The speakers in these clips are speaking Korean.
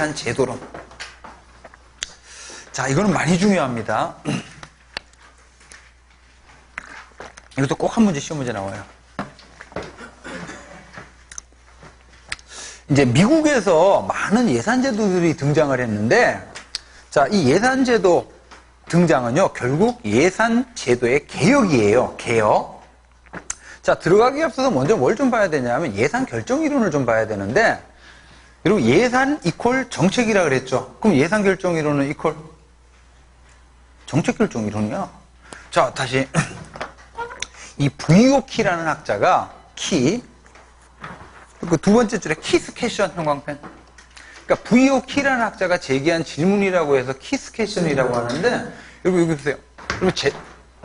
예산제도론. 자, 이거는 많이 중요합니다. 이것도 꼭 한 문제, 시험 문제 나와요. 이제 미국에서 많은 예산제도들이 등장을 했는데, 자, 이 예산제도 등장은요, 결국 예산제도의 개혁이에요. 개혁. 자, 들어가기 앞서서 먼저 뭘 좀 봐야 되냐면 예산 결정 이론을 좀 봐야 되는데, 여러분 예산 이퀄 정책이라 그랬죠. 그럼 예산 결정 이론은 이퀄 정책 결정 이론이야. 자, 다시 이 VOK라는 학자가 키, 그 두 번째 줄에 키스캐션 형광펜. 그러니까 VOK라는 학자가 제기한 질문이라고 해서 키스캐션이라고 하는데, 여러분 여기 보세요. 여러분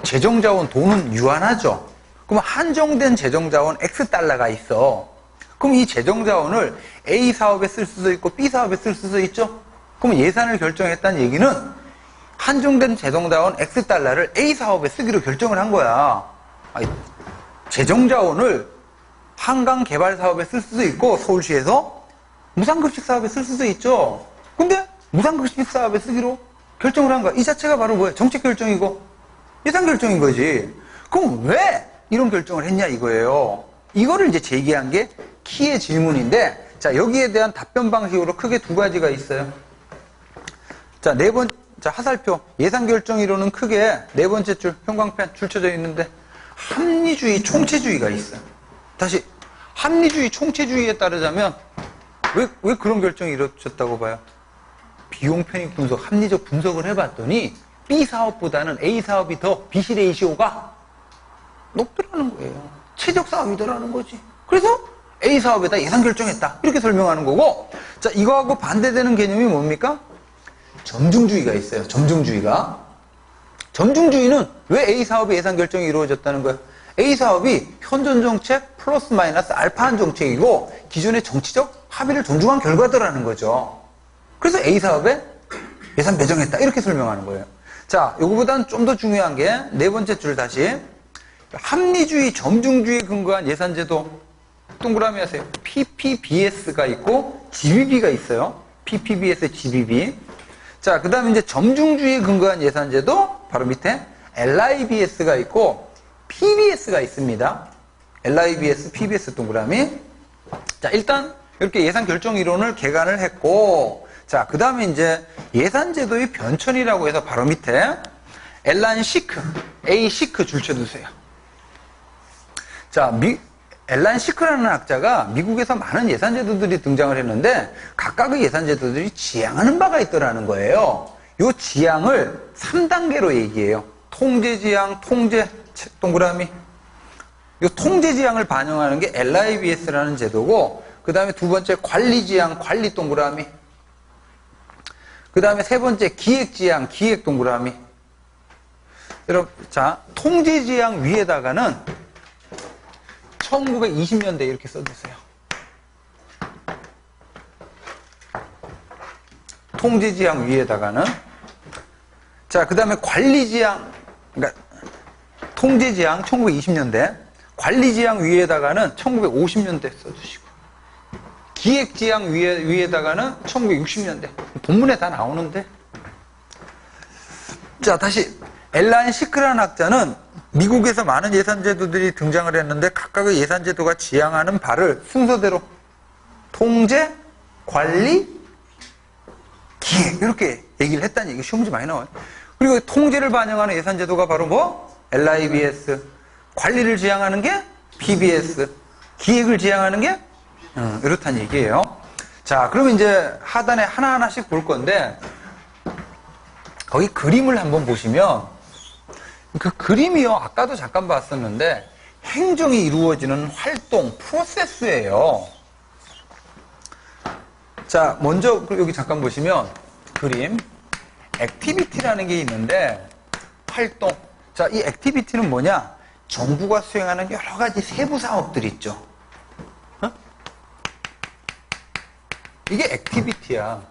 재정자원 돈은 유한하죠. 그럼 한정된 재정자원 X달러가 있어. 그럼 이 재정자원을 A 사업에 쓸 수도 있고 B 사업에 쓸 수도 있죠. 그럼 예산을 결정했다는 얘기는 한정된 재정자원 X달러를 A 사업에 쓰기로 결정을 한 거야. 아니, 재정자원을 한강 개발 사업에 쓸 수도 있고 서울시에서 무상급식 사업에 쓸 수도 있죠. 근데 무상급식 사업에 쓰기로 결정을 한 거야. 이 자체가 바로 뭐야? 정책 결정이고 예산 결정인 거지. 그럼 왜 이런 결정을 했냐 이거예요. 이거를 이제 제기한 게 키의 질문인데, 자, 여기에 대한 답변 방식으로 크게 두 가지가 있어요. 자, 자, 하살표. 예산 결정 이론은 크게 네 번째 줄, 형광펜 줄 쳐져 있는데, 합리주의, 총체주의가 있어요. 다시, 합리주의, 총체주의에 따르자면, 왜 그런 결정이 이루어졌다고 봐요? 비용 편익 분석, 합리적 분석을 해봤더니, B 사업보다는 A 사업이 더 비시 레이시오가 높더라는 거예요. 최적 사업이더라는 거지. 그래서 A 사업에다 예산 결정했다. 이렇게 설명하는 거고, 자, 이거하고 반대되는 개념이 뭡니까? 점중주의가 있어요. 점중주의가. 점중주의는 왜 A 사업의 예산 결정이 이루어졌다는 거야? A 사업이 현존 정책 플러스 마이너스 알파한 정책이고 기존의 정치적 합의를 존중한 결과더라는 거죠. 그래서 A 사업에 예산 배정했다. 이렇게 설명하는 거예요. 자, 요거보다는 좀 더 중요한 게 네 번째 줄 다시. 합리주의, 점중주의에 근거한 예산제도 동그라미 하세요. PPBS가 있고 GBB가 있어요. PPBS, GBB. 자, 그 다음에 이제 점중주의에 근거한 예산제도 바로 밑에 LIBS가 있고 PBS가 있습니다. LIBS, PBS 동그라미. 자, 일단 이렇게 예산 결정 이론을 개관을 했고, 자, 그 다음에 이제 예산제도의 변천이라고 해서 바로 밑에 엘란 시크, A 시크 줄쳐두세요. 자, 엘란 시크라는 학자가 미국에서 많은 예산제도들이 등장을 했는데 각각의 예산제도들이 지향하는 바가 있더라는 거예요. 이 지향을 3단계로 얘기해요. 통제지향, 통제, 동그라미. 이 통제지향을 반영하는 게 LIBS라는 제도고, 그 다음에 두 번째 관리지향, 관리 동그라미. 그 다음에 세 번째 기획지향, 기획 동그라미. 여러분, 자, 통제지향 위에다가는 1920년대 이렇게 써주세요. 통제지향 위에다가는, 자, 그 다음에 관리지향, 그러니까 통제지향 1920년대, 관리지향 위에다가는 1950년대 써주시고, 기획지향 위에다가는 1960년대. 본문에 다 나오는데. 자, 다시 엘란 시크라는 학자는 미국에서 많은 예산제도들이 등장을 했는데 각각의 예산제도가 지향하는 바를 순서대로 통제, 관리, 기획 이렇게 얘기를 했다는 얘기 시험 문제 많이 나와요. 그리고 통제를 반영하는 예산제도가 바로 뭐? LIBS. 관리를 지향하는 게 PBS. 기획을 지향하는 게 이렇다는 얘기예요. 자, 그러면 이제 하단에 하나하나씩 볼 건데 거기 그림을 한번 보시면 그 그림이요, 아까도 잠깐 봤었는데 행정이 이루어지는 활동, 프로세스예요. 자, 먼저 여기 잠깐 보시면 그림 액티비티라는 게 있는데 활동. 자, 이 액티비티는 뭐냐? 정부가 수행하는 여러 가지 세부 사업들이 있죠. 어? 이게 액티비티야.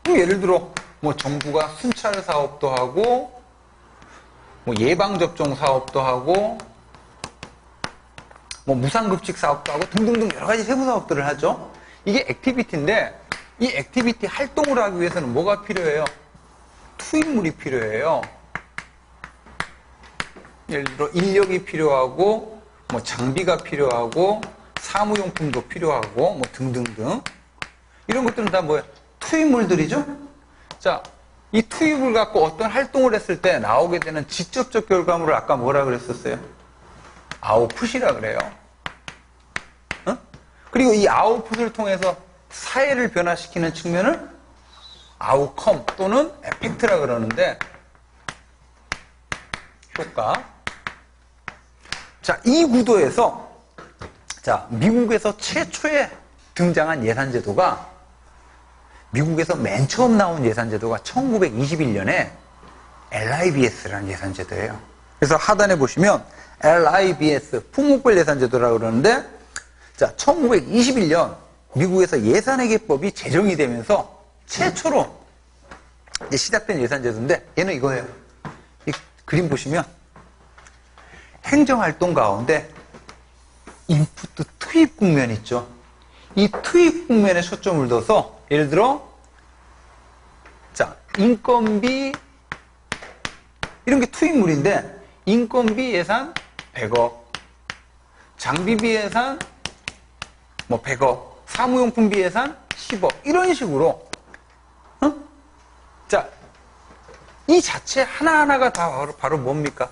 그럼 예를 들어 뭐 정부가 순찰 사업도 하고 뭐 예방접종 사업도 하고 뭐 무상급식 사업도 하고 등등등 여러 가지 세부 사업들을 하죠. 이게 액티비티인데 이 액티비티 활동을 하기 위해서는 뭐가 필요해요? 투입물이 필요해요. 예를 들어 인력이 필요하고 뭐 장비가 필요하고 사무용품도 필요하고 뭐 등등등 이런 것들은 다 뭐예요? 투입물들이죠. 자, 이 투입을 갖고 어떤 활동을 했을 때 나오게 되는 직접적 결과물을 아까 뭐라 그랬었어요? 아웃풋이라 그래요. 그리고 이 아웃풋을 통해서 사회를 변화시키는 측면을 아웃컴 또는 에펙트라 그러는데 효과. 자, 이 구도에서 자, 미국에서 최초에 등장한 예산제도가 미국에서 맨 처음 나온 예산제도가 1921년에 LIBS라는 예산제도예요. 그래서 하단에 보시면 LIBS 품목별 예산제도라고 그러는데 자, 1921년 미국에서 예산회계법이 제정이 되면서 최초로 이제 시작된 예산제도인데 얘는 이거예요. 이 그림 보시면 행정활동 가운데 인풋 투입 국면 있죠. 이 투입 국면에 초점을 둬서 예를 들어 자, 인건비 이런 게 투입물인데 인건비 예산 100억 장비비 예산 뭐 100억 사무용품비 예산 10억 이런 식으로 자, 이 자체 하나하나가 다 바로 뭡니까?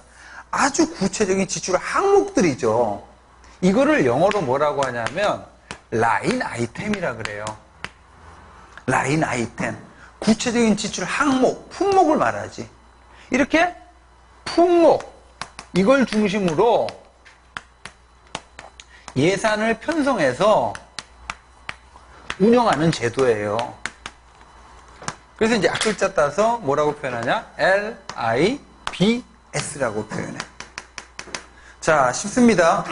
아주 구체적인 지출 항목들이죠. 이거를 영어로 뭐라고 하냐면 라인 아이템이라 그래요. 라인 아이템. 구체적인 지출 항목, 품목을 말하지. 이렇게 품목, 이걸 중심으로 예산을 편성해서 운영하는 제도예요. 그래서 이제 앞글자 따서 뭐라고 표현하냐? LIBS라고 표현해. 자, 쉽습니다.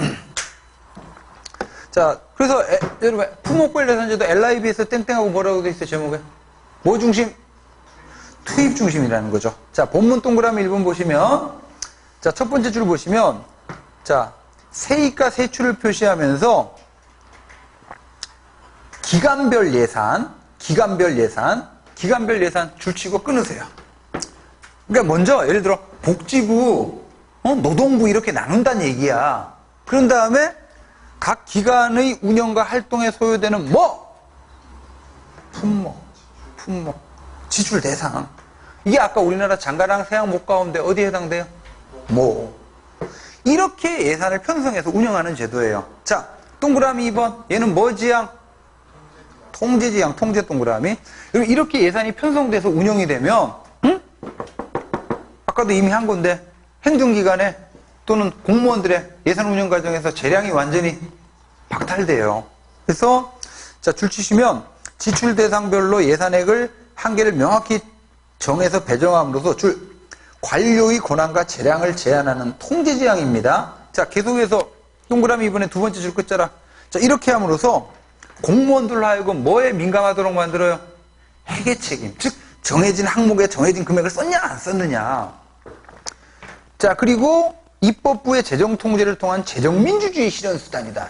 자, 그래서 여러분 품목별 예산제도 LIBS 땡땡하고 뭐라고 돼 있어요, 제목에? 뭐 중심? 투입 중심이라는 거죠. 자, 본문 동그라미 1번 보시면 자, 첫 번째 줄 보시면 자, 세입과 세출을 표시하면서 기간별 예산 줄치고 끊으세요. 그러니까 먼저 예를 들어 복지부, 노동부 이렇게 나눈다는 얘기야. 그런 다음에 각 기관의 운영과 활동에 소요되는 뭐? 품목, 지출 대상. 이게 아까 우리나라 장가랑 세항목 가운데 어디에 해당돼요? 뭐. 이렇게 예산을 편성해서 운영하는 제도예요. 자, 동그라미 2번. 얘는 뭐 지향? 통제지향, 통제 동그라미. 이렇게 예산이 편성돼서 운영이 되면, 아까도 이미 한 건데, 행정기관에 또는 공무원들의 예산 운영 과정에서 재량이 완전히 박탈돼요. 그래서, 자, 줄 치시면, 지출 대상별로 예산액을 한계를 명확히 정해서 배정함으로써 관료의 권한과 재량을 제한하는 통제지향입니다. 자, 계속해서 동그라미 이번에 두 번째 줄 끝자락. 자, 이렇게 함으로써 공무원들로 하여금 뭐에 민감하도록 만들어요? 회계 책임. 즉, 정해진 항목에 정해진 금액을 썼냐, 안 썼느냐. 자, 그리고 입법부의 재정 통제를 통한 재정민주주의 실현 수단이다.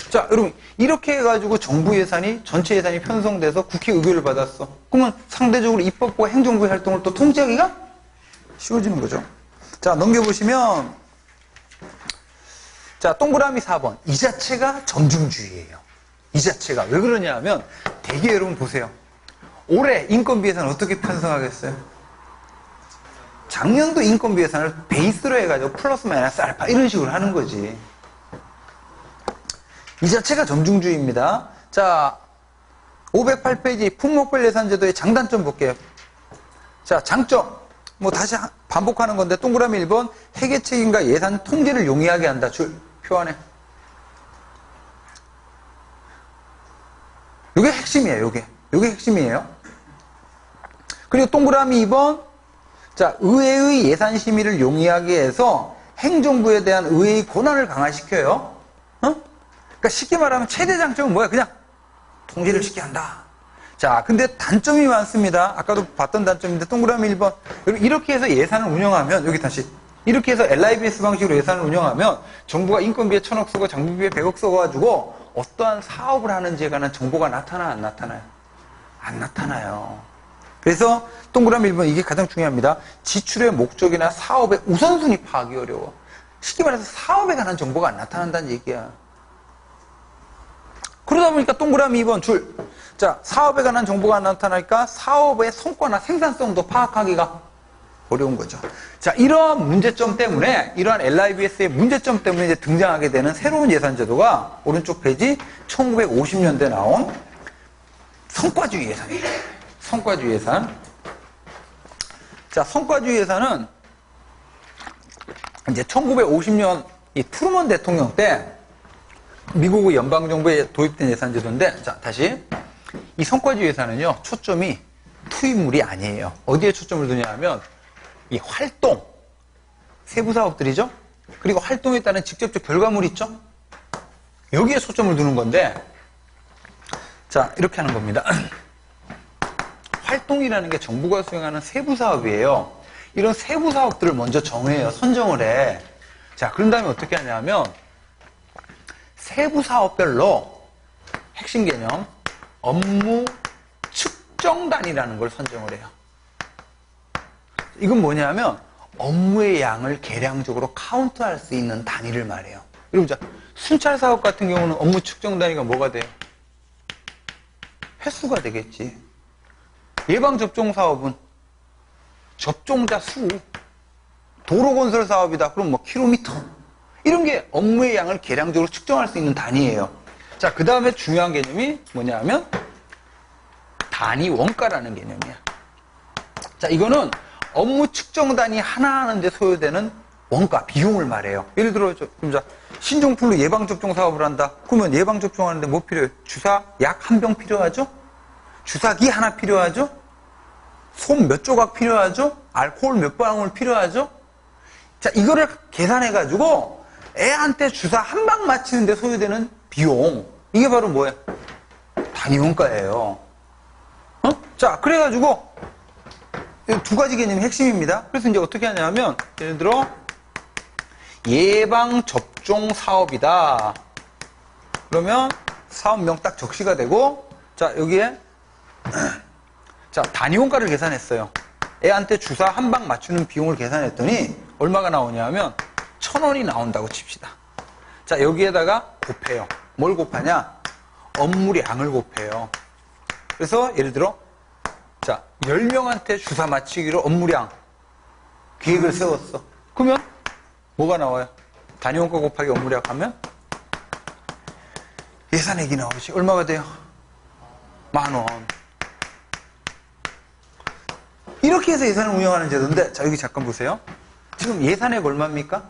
자, 여러분, 이렇게 해가지고 정부 예산이, 전체 예산이 편성돼서 국회 의결을 받았어. 그러면 상대적으로 입법부와 행정부의 활동을 또 통제하기가 쉬워지는 거죠. 자, 넘겨보시면, 자, 동그라미 4번. 이 자체가 점중주의예요. 이 자체가. 왜 그러냐 하면, 대개 여러분 보세요. 올해 인건비 예산 어떻게 편성하겠어요? 작년도 인건비 예산을 베이스로 해가지고 플러스 마이너스 알파 이런 식으로 하는 거지. 이 자체가 점중주의입니다. 자, 508페이지 품목별 예산제도의 장단점 볼게요. 자, 장점. 뭐 다시 반복하는 건데 동그라미 1번 회계 책임과 예산 통제를 용이하게 한다. 줄 표안에. 요게 핵심이에요. 요게 핵심이에요. 그리고 동그라미 2번 자, 의회의 예산 심의를 용이하게 해서 행정부에 대한 의회의 권한을 강화시켜요. 그러니까 쉽게 말하면 최대 장점은 뭐야? 그냥 통제를 쉽게 한다. 자, 근데 단점이 많습니다. 아까도 봤던 단점인데 동그라미 1번. 이렇게 해서 예산을 운영하면 여기 다시 이렇게 해서 LIBS 방식으로 예산을 운영하면 정부가 인건비에 1000억 쓰고 장비비에 100억 써가지고 어떠한 사업을 하는지에 관한 정보가 나타나 안 나타나요? 안 나타나요. 그래서 동그라미 1번 이게 가장 중요합니다. 지출의 목적이나 사업의 우선순위 파악이 어려워. 쉽게 말해서 사업에 관한 정보가 안 나타난다는 얘기야. 그러다 보니까 동그라미 2번 줄. 자, 사업에 관한 정보가 안 나타나니까 사업의 성과나 생산성도 파악하기가 어려운 거죠. 자, 이러한 문제점 때문에, 이러한 LIBS의 문제점 때문에 이제 등장하게 되는 새로운 예산제도가 오른쪽 페이지 1950년대 나온 성과주의 예산이에요. 성과주의 예산. 자, 성과주의 예산은 이제 1950년 이 트루먼 대통령 때 미국 연방정부에 도입된 예산제도인데, 자, 다시. 이 성과주의 예산은요, 초점이 투입물이 아니에요. 어디에 초점을 두냐 하면, 이 활동, 세부 사업들이죠? 그리고 활동에 따른 직접적 결과물 있죠? 여기에 초점을 두는 건데, 자, 이렇게 하는 겁니다. 활동이라는 게 정부가 수행하는 세부 사업이에요. 이런 세부 사업들을 먼저 정해요. 선정을 해. 자, 그런 다음에 어떻게 하냐면, 세부 사업별로 핵심 개념, 업무 측정단이라는 걸 선정을 해요. 이건 뭐냐면 업무의 양을 계량적으로 카운트할 수 있는 단위를 말해요. 여러분, 자, 순찰 사업 같은 경우는 업무 측정 단위가 뭐가 돼요? 횟수가 되겠지. 예방접종 사업은 접종자 수. 도로건설 사업이다. 그럼 뭐 킬로미터. 이런 게 업무의 양을 계량적으로 측정할 수 있는 단위예요. 자, 그 다음에 중요한 개념이 뭐냐 하면 단위 원가라는 개념이야. 자, 이거는 업무 측정 단위 하나 하는데 소요되는 원가, 비용을 말해요. 예를 들어, 신종플루 예방접종 사업을 한다. 그러면 예방접종 하는데 뭐 필요해요? 주사 약 한 병 필요하죠? 주사기 하나 필요하죠? 솜 몇 조각 필요하죠? 알코올 몇 방울 필요하죠? 자, 이거를 계산해가지고 애한테 주사 한 방 맞히는데 소요되는 비용. 이게 바로 뭐예요? 단위 원가예요. 자, 그래가지고 두 가지 개념이 핵심입니다. 그래서 이제 어떻게 하냐면, 예를 들어, 예방접종 사업이다. 그러면 사업명 딱 적시가 되고, 자, 여기에, 자, 단위 원가를 계산했어요. 애한테 주사 한 방 맞추는 비용을 계산했더니, 얼마가 나오냐 하면, 1,000원이 나온다고 칩시다. 자, 여기에다가 곱해요. 뭘 곱하냐? 업무량을 곱해요. 그래서, 예를 들어, 자, 10명한테 주사 맞추기로 업무량 계획을 세웠어. 그러면 뭐가 나와요? 단위 원가 곱하기 업무량 하면 예산액이 나오지. 얼마가 돼요? 10,000원. 이렇게 해서 예산을 운영하는 제도인데, 자, 여기 잠깐 보세요. 지금 예산액 얼마입니까?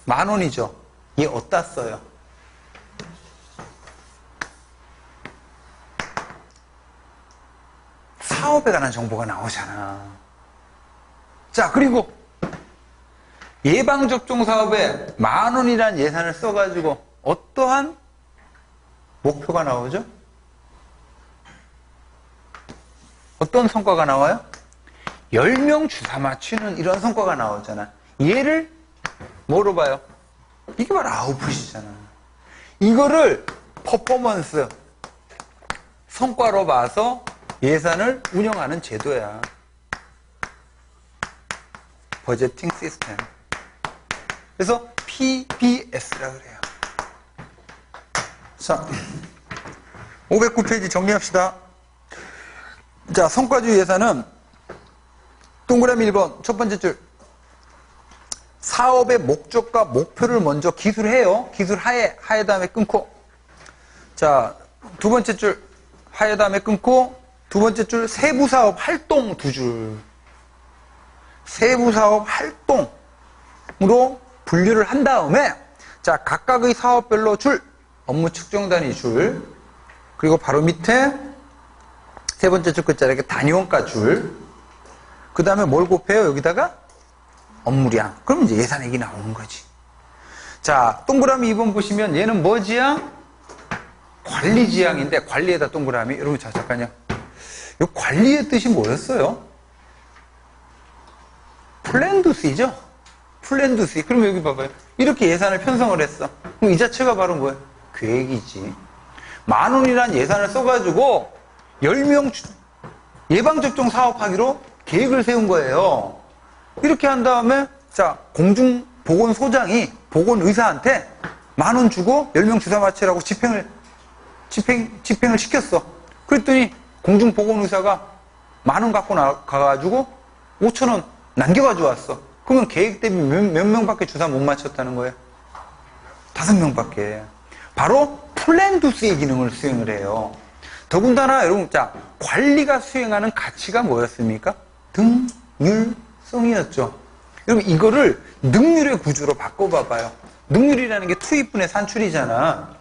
10,000원이죠. 얘 어디다 써요? 사업에 관한 정보가 나오잖아. 자, 그리고 예방접종 사업에 10,000원이라는 예산을 써가지고 어떠한 목표가 나오죠? 어떤 성과가 나와요? 10명 주사 맞추는 이런 성과가 나오잖아. 얘를 뭐로 봐요? 이게 바로 아웃풋이잖아. 이거를 퍼포먼스, 성과로 봐서 예산을 운영하는 제도야. 버제팅 시스템. 그래서 PBS라 그래요. 자, 509페이지 정리합시다. 자, 성과주의 예산은 동그라미 1번 첫 번째 줄. 사업의 목적과 목표를 먼저 기술해요. 기술 하에 다음에 끊고. 자, 두 번째 줄 하에 다음에 끊고. 두 번째 줄 세부사업 활동 두 줄. 세부사업 활동으로 분류를 한 다음에, 자, 각각의 사업별로 줄, 업무 측정 단위 줄, 그리고 바로 밑에 세 번째 줄 끝자리에 단위원가 줄, 그 다음에 뭘 곱해요? 여기다가 업무량. 그럼 이제 예산액이 나오는 거지. 자, 동그라미 2번 보시면 얘는 뭐 지향? 관리 지향인데, 관리에다 동그라미. 여러분, 자, 잠깐요. 이 관리의 뜻이 뭐였어요? 플랜 투 C죠? 플랜 투 C. 그럼 여기 봐봐요. 이렇게 예산을 편성을 했어. 그럼 이 자체가 바로 뭐예요? 계획이지. 10,000원이라는 예산을 써가지고 10명 예방접종 사업하기로 계획을 세운 거예요. 이렇게 한 다음에, 자, 공중보건소장이 보건의사한테 10,000원 주고 10명 주사 맞추라고 집행을 시켰어. 그랬더니 공중보건의사가 10,000원 갖고 가가지고 5,000원 남겨가지고 왔어. 그러면 계획 대비 몇 명밖에 주사 못 맞췄다는 거예요? 5명밖에. 바로 플랜두스의 기능을 수행을 해요. 더군다나 여러분, 자, 관리가 수행하는 가치가 뭐였습니까? 등률성이었죠. 여러분, 이거를 능률의 구조로 바꿔봐봐요. 능률이라는 게 투입분의 산출이잖아.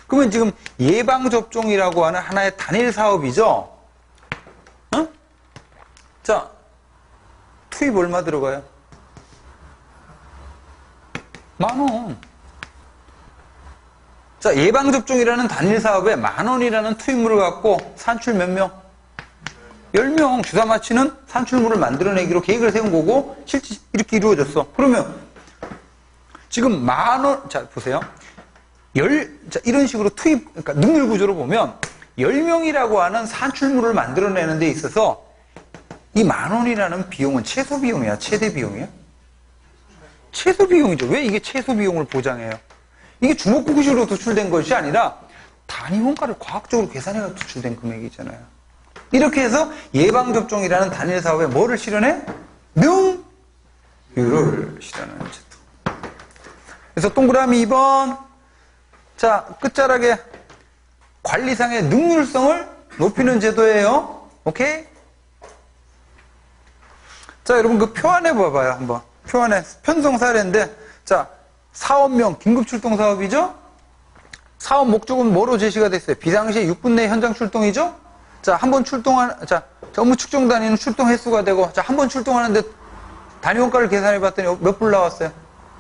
그러면 지금 예방접종이라고 하는 하나의 단일 사업이죠? 어? 자, 투입 얼마 들어가요? 10,000원. 자, 예방접종이라는 단일 사업에 10,000원이라는 투입물을 갖고 산출 몇 명? 10명 주사 맞히는 산출물을 만들어내기로 계획을 세운 거고, 실제 이렇게 이루어졌어. 그러면 지금 10,000원, 자, 보세요. 자, 이런 식으로 투입, 그러니까 능률 구조로 보면 10명이라고 하는 산출물을 만들어내는 데 있어서 이 10,000원이라는 비용은 최소 비용이야? 최대 비용이야? 최소 비용이죠. 왜 이게 최소 비용을 보장해요? 이게 주먹구구식으로 도출된 것이 아니라 단위 원가를 과학적으로 계산해서 도출된 금액이잖아요. 이렇게 해서 예방접종이라는 단일 사업에 뭐를 실현해? 능률을 실현하는 제도. 그래서 동그라미 2번. 자, 끝자락에 관리상의 능률성을 높이는 제도예요. 오케이? 자, 여러분 그 표 안에 봐봐요. 한번. 표 안에 편성 사례인데, 자, 사업명 긴급 출동 사업이죠? 사업 목적은 뭐로 제시가 됐어요? 비상시에 6분 내에 현장 출동이죠? 자, 한 번 자, 업무 측정 단위는 출동 횟수가 되고, 자, 한 번 출동하는데 단위 원가를 계산해 봤더니 몇 불 나왔어요?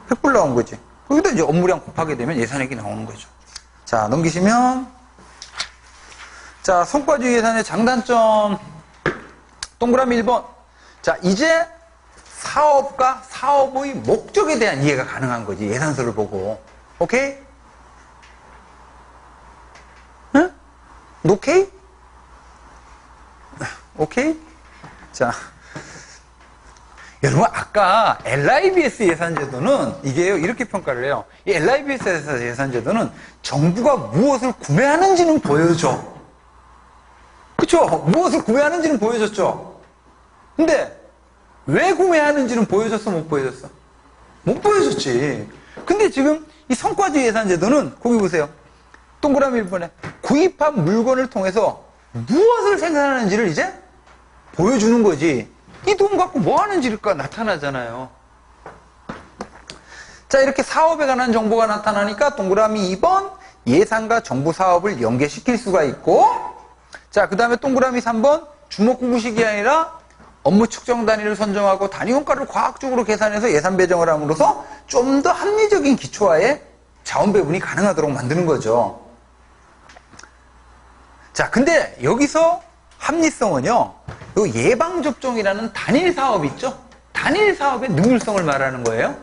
100불 나온 거지. 거기다 이제 업무량 곱하게 되면 예산액이 나오는 거죠. 자, 넘기시면, 자, 성과주의 예산의 장단점. 동그라미 1번. 자, 이제 사업과 사업의 목적에 대한 이해가 가능한 거지. 예산서를 보고. 오케이? 응? 오케이? 오케이? 자. 여러분, 아까 LIBS 예산제도는 이게요, 이렇게 평가를 해요. 이 LIBS 예산제도는 정부가 무엇을 구매하는지는 보여줘. 그쵸? 무엇을 구매하는지는 보여줬죠? 근데 왜 구매하는지는 보여줬어, 못 보여줬어? 못 보여줬지. 근데 지금 이 성과주의 예산제도는, 거기 보세요. 동그라미 1번에 구입한 물건을 통해서 무엇을 생산하는지를 이제 보여주는 거지. 이 돈 갖고 뭐 하는지가 나타나잖아요. 자, 이렇게 사업에 관한 정보가 나타나니까 동그라미 2번 예산과 정부 사업을 연계시킬 수가 있고, 자, 그 다음에 동그라미 3번 주먹구구식이 아니라 업무 측정 단위를 선정하고 단위 원가를 과학적으로 계산해서 예산 배정을 함으로써 좀 더 합리적인 기초하에 자원 배분이 가능하도록 만드는 거죠. 자, 근데 여기서 합리성은요, 요 예방접종이라는 단일 사업 있죠? 단일 사업의 능률성을 말하는 거예요.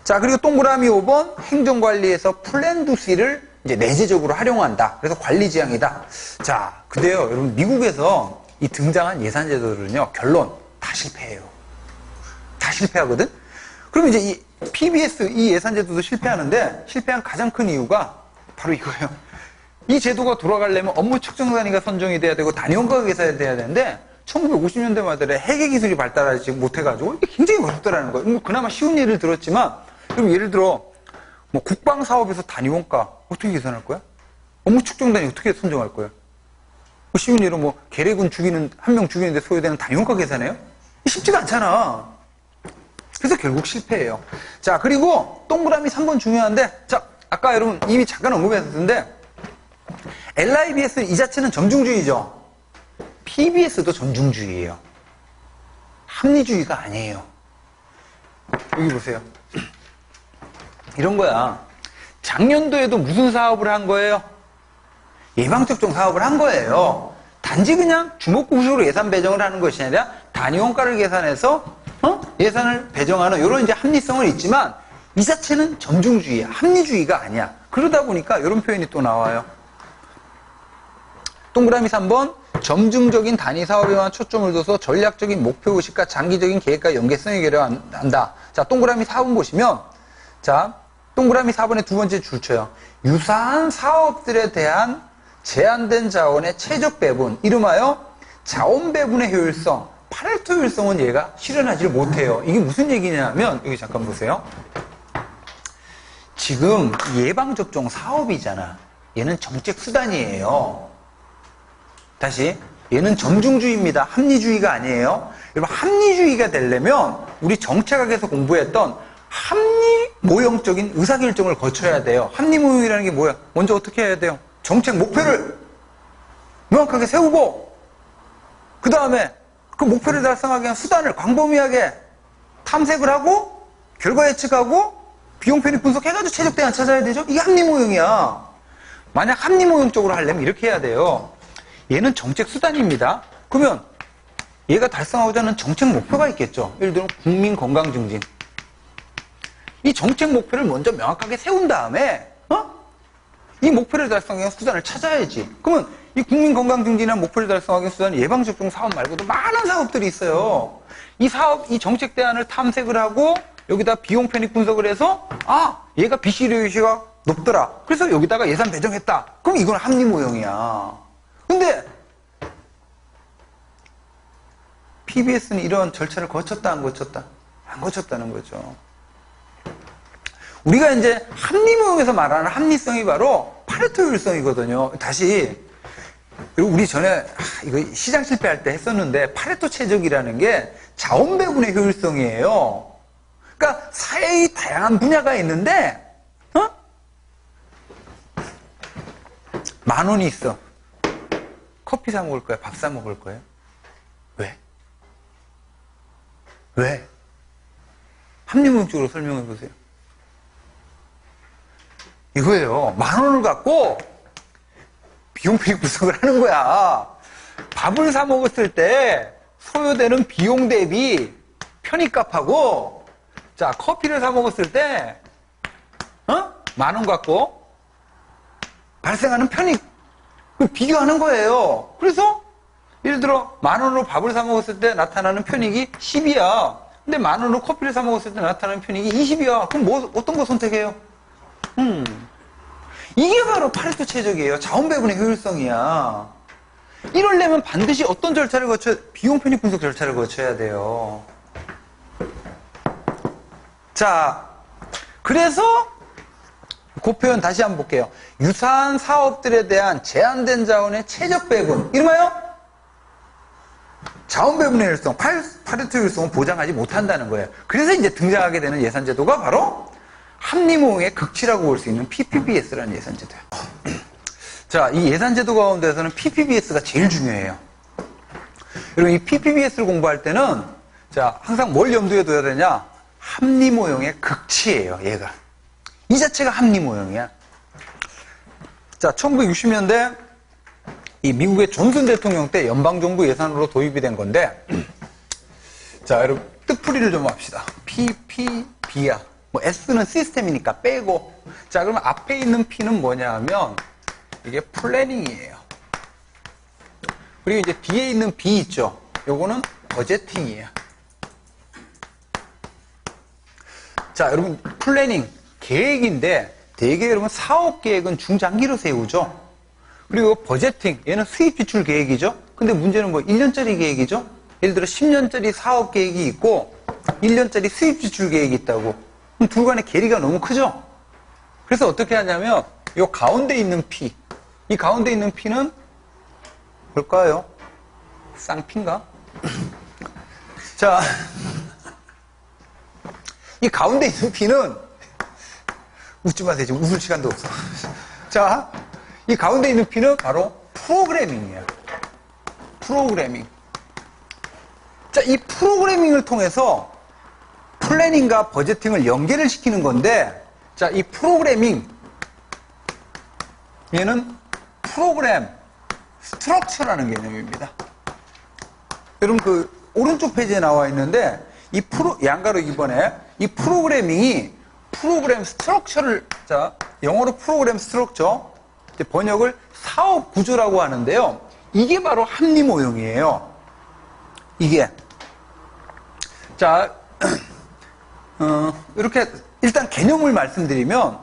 자, 그리고 동그라미 5번 행정관리에서 플랜2C를 이제 내재적으로 활용한다. 그래서 관리지향이다. 자, 근데요, 여러분, 미국에서 이 등장한 예산제도들은요, 결론 다 실패해요. 다 실패하거든? 그럼 이제 이 PBS, 이 예산제도도 실패하는데, 실패한 가장 큰 이유가 바로 이거예요. 이 제도가 돌아가려면 업무 측정 단위가 선정이 돼야 되고, 단위 원가가 계산이 돼야 되는데, 1950년대 말들에 해계 기술이 발달하지 못해가지고, 이게 굉장히 어렵더라는 거예요. 그나마 쉬운 예를 들었지만, 그럼 예를 들어, 뭐 국방 사업에서 단위 원가 어떻게 계산할 거야? 업무 측정 단위 어떻게 선정할 거야? 쉬운 예로 뭐 계례군 죽이는 한 명 죽이는데 소요되는 단위 원가 계산해요? 쉽지가 않잖아. 그래서 결국 실패해요. 자, 그리고 동그라미 3번 중요한데, 자, 아까 여러분 이미 잠깐 언급했었는데, LIBS 이 자체는 점중주의죠. PBS도 점중주의예요. 합리주의가 아니에요. 여기 보세요. 이런 거야. 작년도에도 무슨 사업을 한 거예요? 예방접종 사업을 한 거예요. 단지 그냥 주먹구구식으로 예산 배정을 하는 것이 아니라 단위 원가를 계산해서 예산을 배정하는 이런 이제 합리성은 있지만 이 자체는 점중주의야. 합리주의가 아니야. 그러다 보니까 이런 표현이 또 나와요. 동그라미 3번 점증적인 단위 사업에만 초점을 둬서 전략적인 목표 의식과 장기적인 계획과 연계성이 결여한다. 자, 동그라미 4번 보시면 자, 동그라미 4번의 두 번째 줄 쳐요. 유사한 사업들에 대한 제한된 자원의 최적 배분, 이름하여 자원 배분의 효율성, 파레토 효율성은 얘가 실현하지를 못해요. 이게 무슨 얘기냐면 여기 잠깐 보세요. 지금 예방접종 사업이잖아. 얘는 정책 수단이에요. 다시, 얘는 점중주의입니다. 합리주의가 아니에요. 여러분, 합리주의가 되려면 우리 정책학에서 공부했던 합리모형적인 의사결정을 거쳐야 돼요. 합리모형이라는 게 뭐야? 먼저 어떻게 해야 돼요? 정책 목표를 명확하게 세우고 그 다음에 그 목표를 달성하기 위한 수단을 광범위하게 탐색을 하고 결과 예측하고 비용 편익 분석해가지고 최적 대안 찾아야 되죠? 이게 합리모형이야. 만약 합리모형적으로 하려면 이렇게 해야 돼요. 얘는 정책 수단입니다. 그러면 얘가 달성하고자 하는 정책 목표가 있겠죠. 예를 들면 국민 건강 증진. 이 정책 목표를 먼저 명확하게 세운 다음에 이 목표를 달성하기 위한 수단을 찾아야지. 그러면 이 국민 건강 증진이나 목표를 달성하기 위한 수단은 예방접종 사업 말고도 많은 사업들이 있어요. 이 사업, 이 정책 대안을 탐색을 하고 여기다 비용 편익 분석을 해서 얘가 비실효율시가 높더라. 그래서 여기다가 예산 배정했다. 그럼 이건 합리모형이야. 근데 PBS는 이런 절차를 거쳤다 안 거쳤다? 안 거쳤다는 거죠. 우리가 이제 합리모형에서 말하는 합리성이 바로 파레토 효율성이거든요. 다시 우리 전에 이거 시장 실패할 때 했었는데 파레토 최적이라는 게 자원 배분의 효율성이에요. 그러니까 사회의 다양한 분야가 있는데 10,000원이 있어. 커피 사 먹을 거야? 밥 사 먹을 거야? 왜? 왜? 합리모형적으로 설명해 보세요. 이거예요. 10,000원을 갖고 비용 편익 분석을 하는 거야. 밥을 사 먹었을 때 소요되는 비용 대비 편익값하고, 자, 커피를 사 먹었을 때 10,000원 갖고 발생하는 편익 비교하는 거예요. 그래서 예를 들어 10,000원으로 밥을 사 먹었을 때 나타나는 편익이 10이야. 근데 10,000원으로 커피를 사 먹었을 때 나타나는 편익이 20이야. 그럼 어떤 거 선택해요? 이게 바로 파레토 최적이에요. 자원 배분의 효율성이야. 이러려면 반드시 어떤 절차를 거쳐야, 비용 편익 분석 절차를 거쳐야 돼요. 자, 그래서 그 표현 다시 한번 볼게요. 유사한 사업들에 대한 제한된 자원의 최적 배분, 이름하여 자원 배분의 효율성, 파레토 효율성은 보장하지 못한다는 거예요. 그래서 이제 등장하게 되는 예산제도가 바로 합리모형의 극치라고 볼 수 있는 PPBS라는 예산제도예요. 자, 이 예산제도 가운데서는 PPBS가 제일 중요해요. 여러분, 이 PPBS를 공부할 때는 자, 항상 뭘 염두에 둬야 되냐? 합리모형의 극치예요, 얘가. 이 자체가 합리모형이야. 자, 1960년대 이 미국의 존슨 대통령 때 연방정부 예산으로 도입이 된 건데, 자, 여러분, 뜻풀이를 좀 합시다. PPB야. 뭐 S는 시스템이니까 빼고. 자, 그러면 앞에 있는 P는 뭐냐 하면 이게 플래닝이에요. 그리고 이제 뒤에 있는 B 있죠. 요거는 버제팅이에요. 자, 여러분, 플래닝 계획인데 대개 여러분 사업 계획은 중장기로 세우죠. 그리고 버제팅, 얘는 수입 지출 계획이죠. 근데 문제는 뭐 1년짜리 계획이죠. 예를 들어 10년짜리 사업 계획이 있고 1년짜리 수입 지출 계획이 있다고. 그럼 둘 간의 괴리가 너무 크죠. 그래서 어떻게 하냐면 이 가운데 있는 P, 이 가운데 있는 P는 뭘까요? 쌍피인가? 자, 이 가운데 있는 P는 웃지 마세요. 지금 웃을 시간도 없어. 자, 이 가운데 있는 P는 바로 프로그래밍이에요. 프로그래밍. 자, 이 프로그래밍을 통해서 플래닝과 버제팅을 연계를 시키는 건데, 자, 이 프로그래밍, 얘는 프로그램 스트럭처라는 개념입니다. 여러분, 그 오른쪽 페이지에 나와 있는데 양가로 2번에 이 프로그래밍이 프로그램 스트럭처를, 자, 영어로 프로그램 스트럭처, 번역을 사업 구조라고 하는데요. 이게 바로 합리 모형이에요. 이게. 자, 이렇게 일단 개념을 말씀드리면,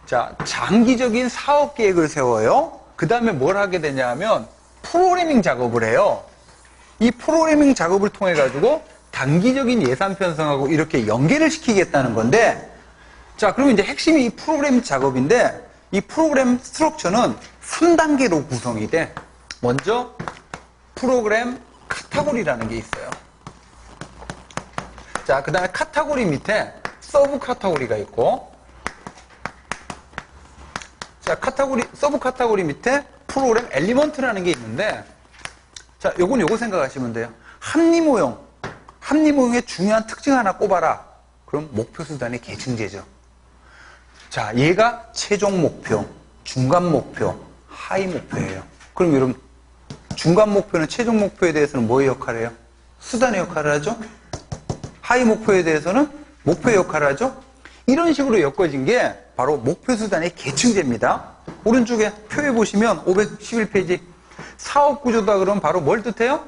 자, 장기적인 사업 계획을 세워요. 그 다음에 뭘 하게 되냐면, 프로그래밍 작업을 해요. 이 프로그래밍 작업을 통해 가지고 단기적인 예산 편성하고 이렇게 연계를 시키겠다는 건데, 자, 그러면 이제 핵심이 이 프로그램 작업인데, 이 프로그램 스트럭처는 3단계로 구성이 돼. 먼저 프로그램 카테고리라는 게 있어요. 자, 그 다음에 카테고리 밑에 서브 카테고리가 있고, 자, 서브 카테고리 밑에 프로그램 엘리먼트라는 게 있는데, 자, 요거 생각하시면 돼요. 합리 모형의 중요한 특징 하나 꼽아라. 그럼 목표 수단의 계층제죠. 자, 얘가 최종 목표, 중간 목표, 하위 목표예요. 그럼 여러분, 중간 목표는 최종 목표에 대해서는 뭐의 역할을 해요? 수단의 역할을 하죠? 하위 목표에 대해서는 목표의 역할을 하죠? 이런 식으로 엮어진 게 바로 목표 수단의 계층제입니다. 오른쪽에 표에 보시면 511페이지 사업 구조다 그러면 바로 뭘 뜻해요?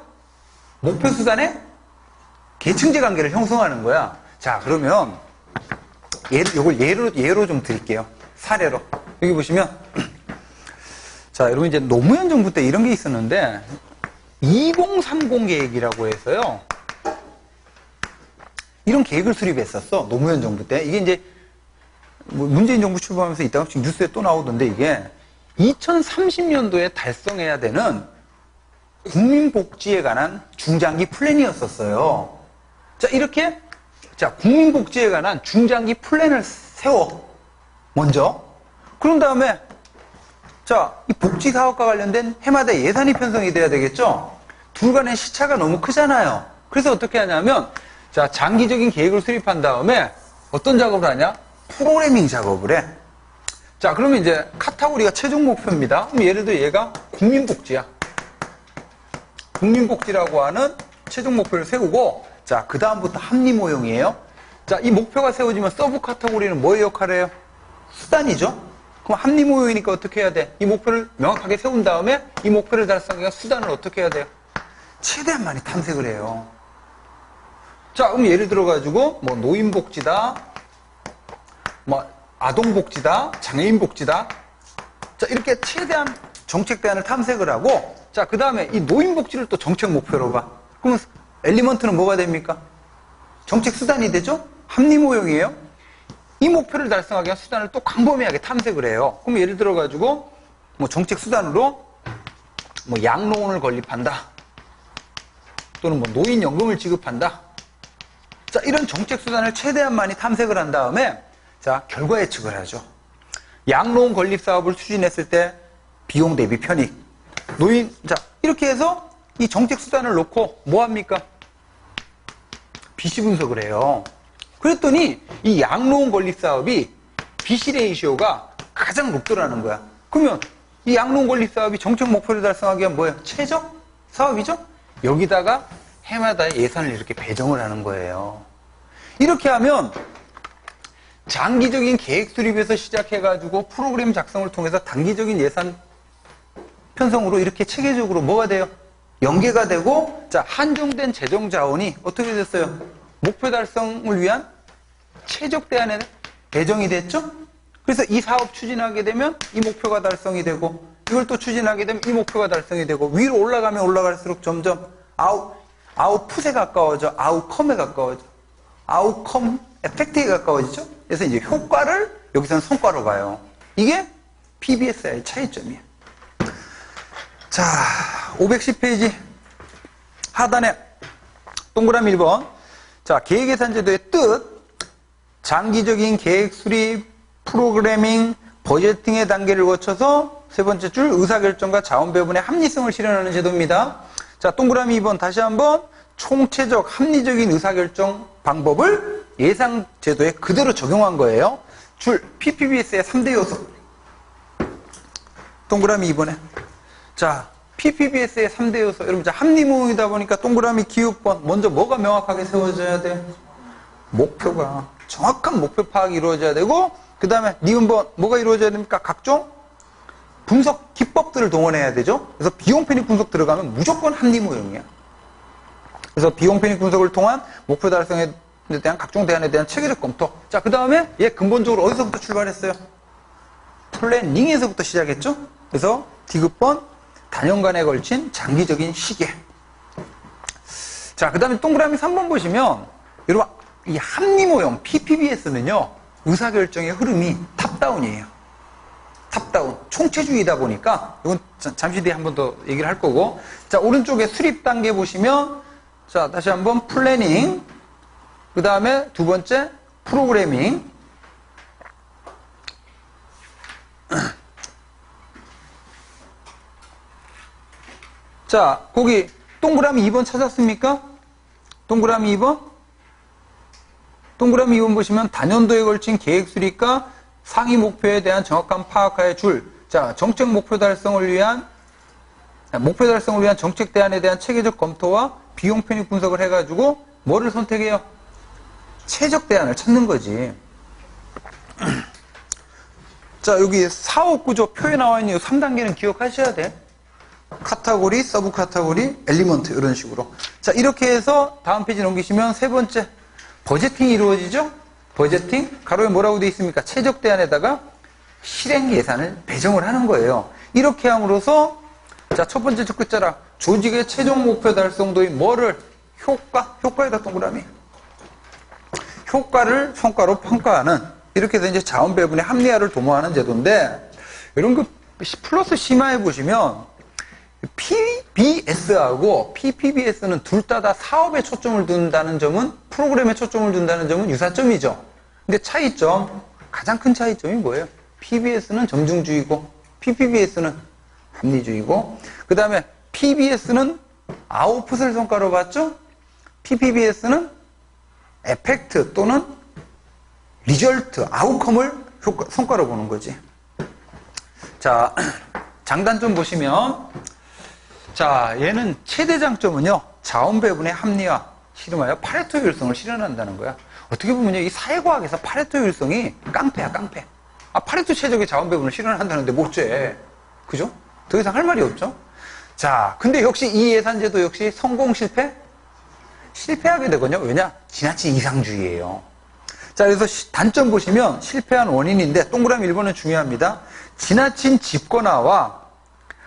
목표 수단의 계층제 관계를 형성하는 거야. 자, 그러면 요걸 예로 좀 드릴게요. 사례로. 여기 보시면 자, 여러분 이제 노무현 정부 때 이런 게 있었는데 2030 계획이라고 해서요. 이런 계획을 수립했었어. 노무현 정부 때. 이게 이제 문재인 정부 출범하면서 이따가 지금 뉴스에 또 나오던데 이게 2030년도에 달성해야 되는 국민복지에 관한 중장기 플랜이었었어요. 자, 이렇게 자, 국민복지에 관한 중장기 플랜을 세워. 먼저. 그런 다음에 자, 이 복지사업과 관련된 해마다 예산이 편성이 돼야 되겠죠? 둘 간의 시차가 너무 크잖아요. 그래서 어떻게 하냐면 자, 장기적인 계획을 수립한 다음에 어떤 작업을 하냐? 프로그래밍 작업을 해. 자, 그러면 이제 카테고리가 최종 목표입니다. 그럼 예를 들어 얘가 국민복지야. 국민복지라고 하는 최종 목표를 세우고 자, 그 다음부터 합리 모형이에요. 자, 이 목표가 세워지면 서브 카테고리는 뭐의 역할을 해요? 수단이죠. 그럼 합리 모형이니까 어떻게 해야 돼? 이 목표를 명확하게 세운 다음에 이 목표를 달성하기 위한 수단을 어떻게 해야 돼요? 최대한 많이 탐색을 해요. 자, 그럼 예를 들어가지고 뭐 노인복지다, 뭐 아동복지다, 장애인복지다. 자, 이렇게 최대한 정책 대안을 탐색을 하고 자, 그 다음에 이 노인복지를 또 정책 목표로 봐. 그러면 엘리먼트는 뭐가 됩니까? 정책 수단이 되죠? 합리 모형이에요. 이 목표를 달성하기 위한 수단을 또 광범위하게 탐색을 해요. 그럼 예를 들어가지고 뭐 정책 수단으로 뭐 양로원을 건립한다. 또는 뭐 노인연금을 지급한다. 자, 이런 정책 수단을 최대한 많이 탐색을 한 다음에 자, 결과 예측을 하죠. 양로원 건립 사업을 추진했을 때 비용 대비 편익. 자, 이렇게 해서 이 정책 수단을 놓고 뭐 합니까? BC 분석을 해요. 그랬더니 이 양로원 건립 사업이 BC 레이시오가 가장 높더라는 거야. 그러면 이 양로원 건립 사업이 정책 목표를 달성하기 위한 뭐예요? 최적 사업이죠? 여기다가 해마다 예산을 이렇게 배정을 하는 거예요. 이렇게 하면 장기적인 계획 수립에서 시작해가지고 프로그램 작성을 통해서 단기적인 예산 편성으로 이렇게 체계적으로 뭐가 돼요? 연계가 되고 자, 한정된 재정 자원이 어떻게 됐어요? 목표 달성을 위한 최적 대안에 배정이 됐죠? 그래서 이 사업 추진하게 되면 이 목표가 달성이 되고 이걸 또 추진하게 되면 이 목표가 달성이 되고 위로 올라가면 올라갈수록 점점 아웃풋에 가까워져 아웃컴에 가까워져 아웃컴 에펙트에 가까워지죠? 그래서 이제 효과를 여기서는 성과로 봐요. 이게 PBSI의 차이점이에요. 자, 510페이지 하단에 동그라미 1번. 자, 계획예산제도의 뜻. 장기적인 계획 수립, 프로그래밍, 버제팅의 단계를 거쳐서 세 번째 줄 의사결정과 자원 배분의 합리성을 실현하는 제도입니다. 자, 동그라미 2번 다시 한번 총체적 합리적인 의사결정 방법을 예상제도에 그대로 적용한 거예요. 줄 PPBS의 3대 요소. 동그라미 2번에. 자, PPBS의 3대 요소. 여러분, 자, 합리모형이다 보니까 동그라미 기울번 먼저 뭐가 명확하게 세워져야 돼? 목표가. 정확한 목표 파악이 이루어져야 되고, 그 다음에 니은번 뭐가 이루어져야 됩니까? 각종 분석 기법들을 동원해야 되죠. 그래서 비용 편익 분석 들어가면 무조건 합리 모형이야. 그래서 비용 편익 분석을 통한 목표 달성에 대한 각종 대안에 대한 체계적 검토. 자, 그 다음에 얘 근본적으로 어디서부터 출발했어요? 플래닝에서부터 시작했죠. 그래서 디귿번 단연간에 걸친 장기적인 시계. 자, 그 다음에 동그라미 3번 보시면 여러분 이 합리 모형 PPBS는요 의사결정의 흐름이 탑다운이에요. 탑다운 총체주의다 보니까 이건 잠시 뒤에 한 번 더 얘기를 할 거고, 자, 오른쪽에 수립 단계 보시면, 자, 다시 한번 플래닝, 그 다음에 두 번째 프로그래밍. 자, 거기 동그라미 2번 찾았습니까? 동그라미 2번? 동그라미 2번 보시면 단연도에 걸친 계획 수립과 상위 목표에 대한 정확한 파악하에 줄. 자, 정책 목표 달성을 위한 정책 대안에 대한 체계적 검토와 비용 편익 분석을 해가지고 뭐를 선택해요? 최적 대안을 찾는 거지. 자, 여기 사업 구조 표에 나와 있는 이 3단계는 기억하셔야 돼. 카테고리, 서브 카테고리, 엘리먼트 이런 식으로. 자, 이렇게 해서 다음 페이지 넘기시면 세 번째 버제팅이 이루어지죠. 버제팅, 가로에 뭐라고 되어 있습니까? 최적 대안에다가 실행 예산을 배정을 하는 거예요. 이렇게 함으로써, 자, 첫 번째 첫 글자라 조직의 최종 목표 달성도인 뭐를 효과에다 동그라미, 효과를 성과로 평가하는, 이렇게 해서 이제 자원 배분의 합리화를 도모하는 제도인데, 이런 거 플러스 심화해 보시면 PBS하고 PPBS는 둘 다 사업에 초점을 둔다는 점은, 프로그램에 초점을 둔다는 점은 유사점이죠. 근데 차이점, 가장 큰 차이점이 뭐예요? PBS는 점중주의고 PPBS는 합리주의고, 그 다음에 PBS는 아웃풋을 성과로 봤죠? PPBS는 에펙트 또는 리절트, 아웃컴을 성과로 보는 거지. 자, 장단점 보시면, 자, 얘는 최대 장점은요, 자원 배분의 합리화, 실험하여 파레토 효율성을 실현한다는 거야. 어떻게 보면요, 이 사회과학에서 파레토 효율성이 깡패야, 깡패. 아, 파레토 최적의 자원 배분을 실현한다는데 못 재. 그죠? 더 이상 할 말이 없죠? 자, 근데 역시 이 예산제도 역시 성공 실패? 실패하게 되거든요. 왜냐? 지나친 이상주의예요. 자, 그래서 단점 보시면 실패한 원인인데, 동그라미 1번은 중요합니다. 지나친 집권화와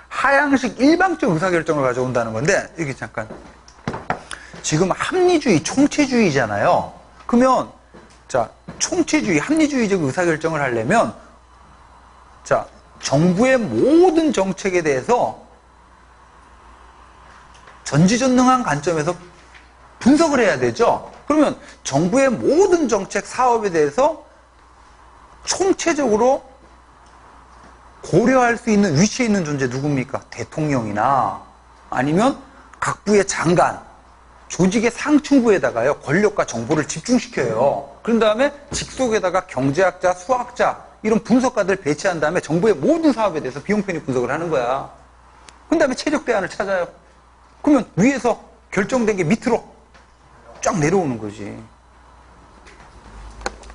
하향식 일방적 의사결정을 가져온다는 건데, 여기 잠깐. 지금 합리주의, 총체주의잖아요. 그러면, 자, 총체주의, 합리주의적 의사결정을 하려면, 자, 정부의 모든 정책에 대해서 전지전능한 관점에서 분석을 해야 되죠. 그러면 정부의 모든 정책, 사업에 대해서 총체적으로 고려할 수 있는 위치에 있는 존재 누굽니까? 대통령이나 아니면 각 부의 장관, 조직의 상층부에다가요, 권력과 정보를 집중시켜요. 그런 다음에 직속에다가 경제학자, 수학자, 이런 분석가들 배치한 다음에 정부의 모든 사업에 대해서 비용 편익 분석을 하는 거야. 그 다음에 최적 대안을 찾아요. 그러면 위에서 결정된 게 밑으로 쫙 내려오는 거지.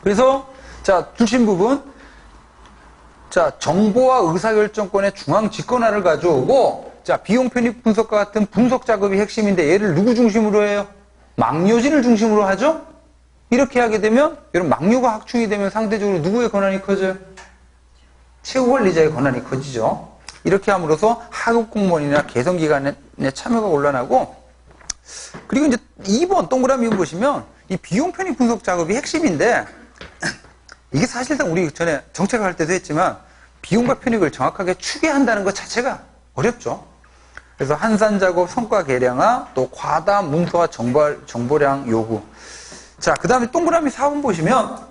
그래서, 자, 중심 부분. 자, 정보와 의사결정권의 중앙 집권화를 가져오고, 자, 비용 편익 분석과 같은 분석 작업이 핵심인데 얘를 누구 중심으로 해요? 막료진을 중심으로 하죠? 이렇게 하게 되면, 여러분, 막료가 확충이 되면 상대적으로 누구의 권한이 커져요? 최고관리자의 권한이 커지죠. 이렇게 함으로써 하급 공무원이나 개성기관의 참여가 올라나고, 그리고 이제 2번 동그라미 보시면 이 비용 편익 분석 작업이 핵심인데, 이게 사실상 우리 전에 정책을 할 때도 했지만 비용과 편익을 정확하게 추계한다는 것 자체가 어렵죠. 그래서 한산 작업, 성과 계량화, 또 과다 문서와 정보량 요구. 자, 그 다음에 동그라미 4번 보시면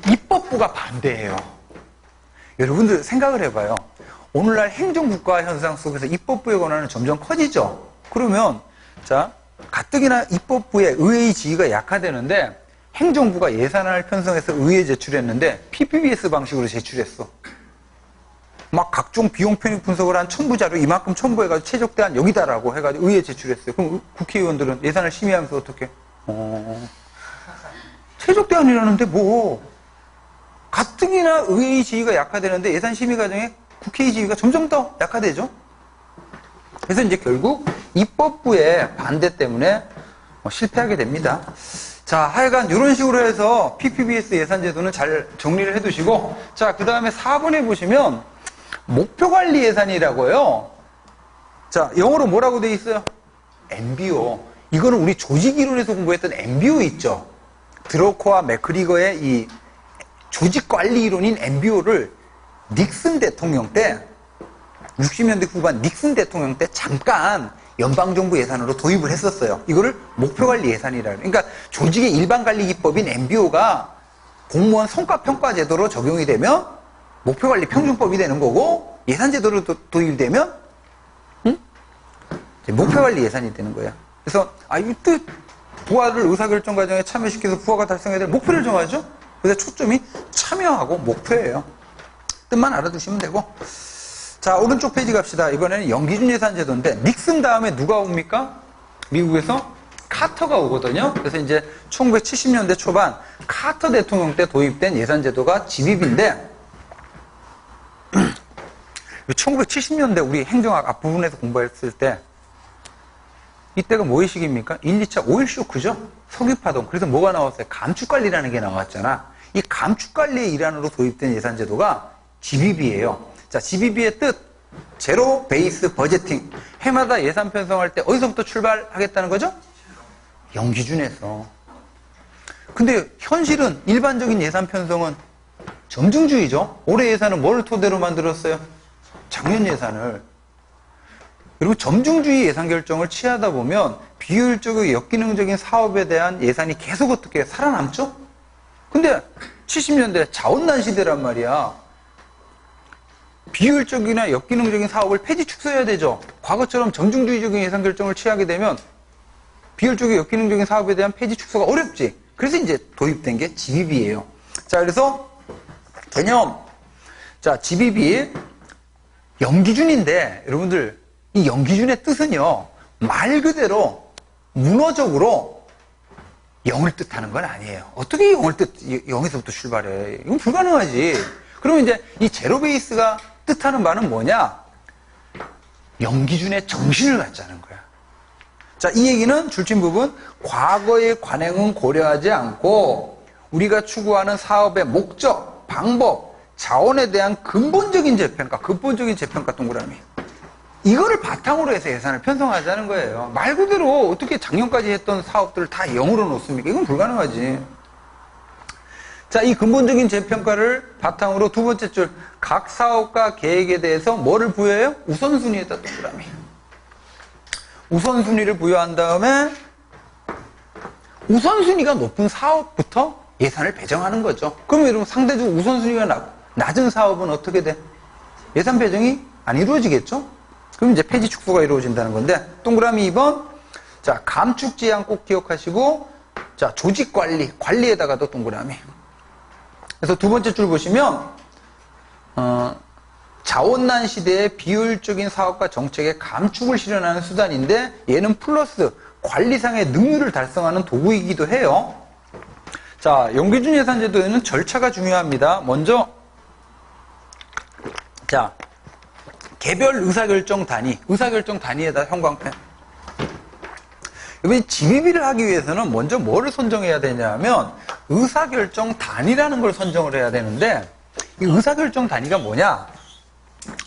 입법부가 반대해요. 여러분들 생각을 해봐요. 오늘날 행정국가 현상 속에서 입법부의 권한은 점점 커지죠. 그러면 자, 가뜩이나 입법부의 의회의 지위가 약화되는데 행정부가 예산안을 편성해서 의회에 제출했는데 PPBS 방식으로 제출했어. 막 각종 비용 편익 분석을 한 첨부 자료 이만큼 첨부해가지고 최적 대안 여기다라고 해가지고 의회에 제출했어요. 그럼 국회의원들은 예산을 심의하면서 어떻게? 최적 대안이라는데 뭐 가뜩이나 의회의 지위가 약화되는데 예산 심의 과정에 국회의 지위가 점점 더 약화되죠. 그래서 이제 결국 입법부의 반대 때문에 실패하게 됩니다. 자, 하여간 이런 식으로 해서 PPBS 예산제도는 잘 정리를 해두시고, 자, 그 다음에 4번에 보시면 목표관리 예산이라고요. 자, 영어로 뭐라고 돼 있어요? MBO. 이거는 우리 조직이론에서 공부했던 MBO 있죠. 드로커와 맥그리거의 이 조직관리 이론인 MBO를 닉슨 대통령 때, 60년대 후반 닉슨 대통령 때 잠깐 연방정부 예산으로 도입을 했었어요. 이거를 목표관리 예산이라고. 그러니까 조직의 일반관리기법인 MBO가 공무원 성과평가제도로 적용이 되면 목표관리 평준법이 되는 거고, 예산제도로 도입되면 목표관리 예산이 되는 거예요. 그래서 이때 부하를 의사결정 과정에 참여시켜서 부하가 달성해야 될 목표를 정하죠. 그래서 초점이 참여하고 목표예요. 뜻만 알아두시면 되고. 자, 오른쪽 페이지 갑시다. 이번에는 영기준 예산제도인데 닉슨 다음에 누가 옵니까? 미국에서 카터가 오거든요. 그래서 이제 1970년대 초반 카터 대통령 때 도입된 예산제도가 GBB인데 1970년대 우리 행정학 앞부분에서 공부했을 때 이때가 뭐의 시기입니까? 1, 2차 오일 쇼크죠? 석유파동. 그래서 뭐가 나왔어요? 감축관리라는 게 나왔잖아. 이 감축관리의 일환으로 도입된 예산제도가 GBB예요. 자, GBB의 뜻, 제로 베이스 버제팅. 해마다 예산 편성할 때 어디서부터 출발하겠다는 거죠? 영기준에서. 근데 현실은 일반적인 예산 편성은 점증주의죠. 올해 예산은 뭘 토대로 만들었어요? 작년 예산을. 그리고 점증주의 예산 결정을 취하다 보면 비효율적이고 역기능적인 사업에 대한 예산이 계속 어떻게 살아남죠? 근데 70년대 자원난 시대란 말이야. 비효율적이나 역기능적인 사업을 폐지 축소해야 되죠. 과거처럼 점증주의적인 예산 결정을 취하게 되면 비효율적이고 역기능적인 사업에 대한 폐지 축소가 어렵지. 그래서 이제 도입된 게 GBB예요. 자, 그래서 개념. 자, GBB 영기준인데 여러분들 이 영기준의 뜻은요, 말 그대로 문어적으로 0을 뜻하는 건 아니에요. 어떻게 0에서부터 출발해? 이건 불가능하지. 그러면 이제 이 제로 베이스가 뜻하는 바는 뭐냐? 영기준의 정신을 갖자는 거야. 자, 이 얘기는 줄친 부분, 과거의 관행은 고려하지 않고 우리가 추구하는 사업의 목적, 방법, 자원에 대한 근본적인 재평가 동그라미. 이거를 바탕으로 해서 예산을 편성하자는 거예요. 말 그대로 어떻게 작년까지 했던 사업들을 다 0으로 놓습니까? 이건 불가능하지. 자, 이 근본적인 재평가를 바탕으로 두 번째 줄, 각 사업과 계획에 대해서 뭐를 부여해요? 우선순위에다 동그라미. 우선순위를 부여한 다음에 우선순위가 높은 사업부터 예산을 배정하는 거죠. 그러면 여러분 상대적으로 우선순위가 낮은 사업은 어떻게 돼? 예산 배정이 안 이루어지겠죠? 그럼 이제 폐지 축소가 이루어진다는 건데, 동그라미 2번. 자, 감축 제한 꼭 기억하시고, 자, 조직 관리에다가도 동그라미. 그래서 두 번째 줄 보시면, 자원난 시대의 비효율적인 사업과 정책의 감축을 실현하는 수단인데, 얘는 플러스 관리상의 능률을 달성하는 도구이기도 해요. 자, 영기준 예산제도에는 절차가 중요합니다. 먼저, 자, 개별 의사결정 단위에다 형광펜. 여러분, GBB를 하기 위해서는 먼저 뭐를 선정해야 되냐면 의사결정 단위라는 걸 선정을 해야 되는데, 이 의사결정 단위가 뭐냐?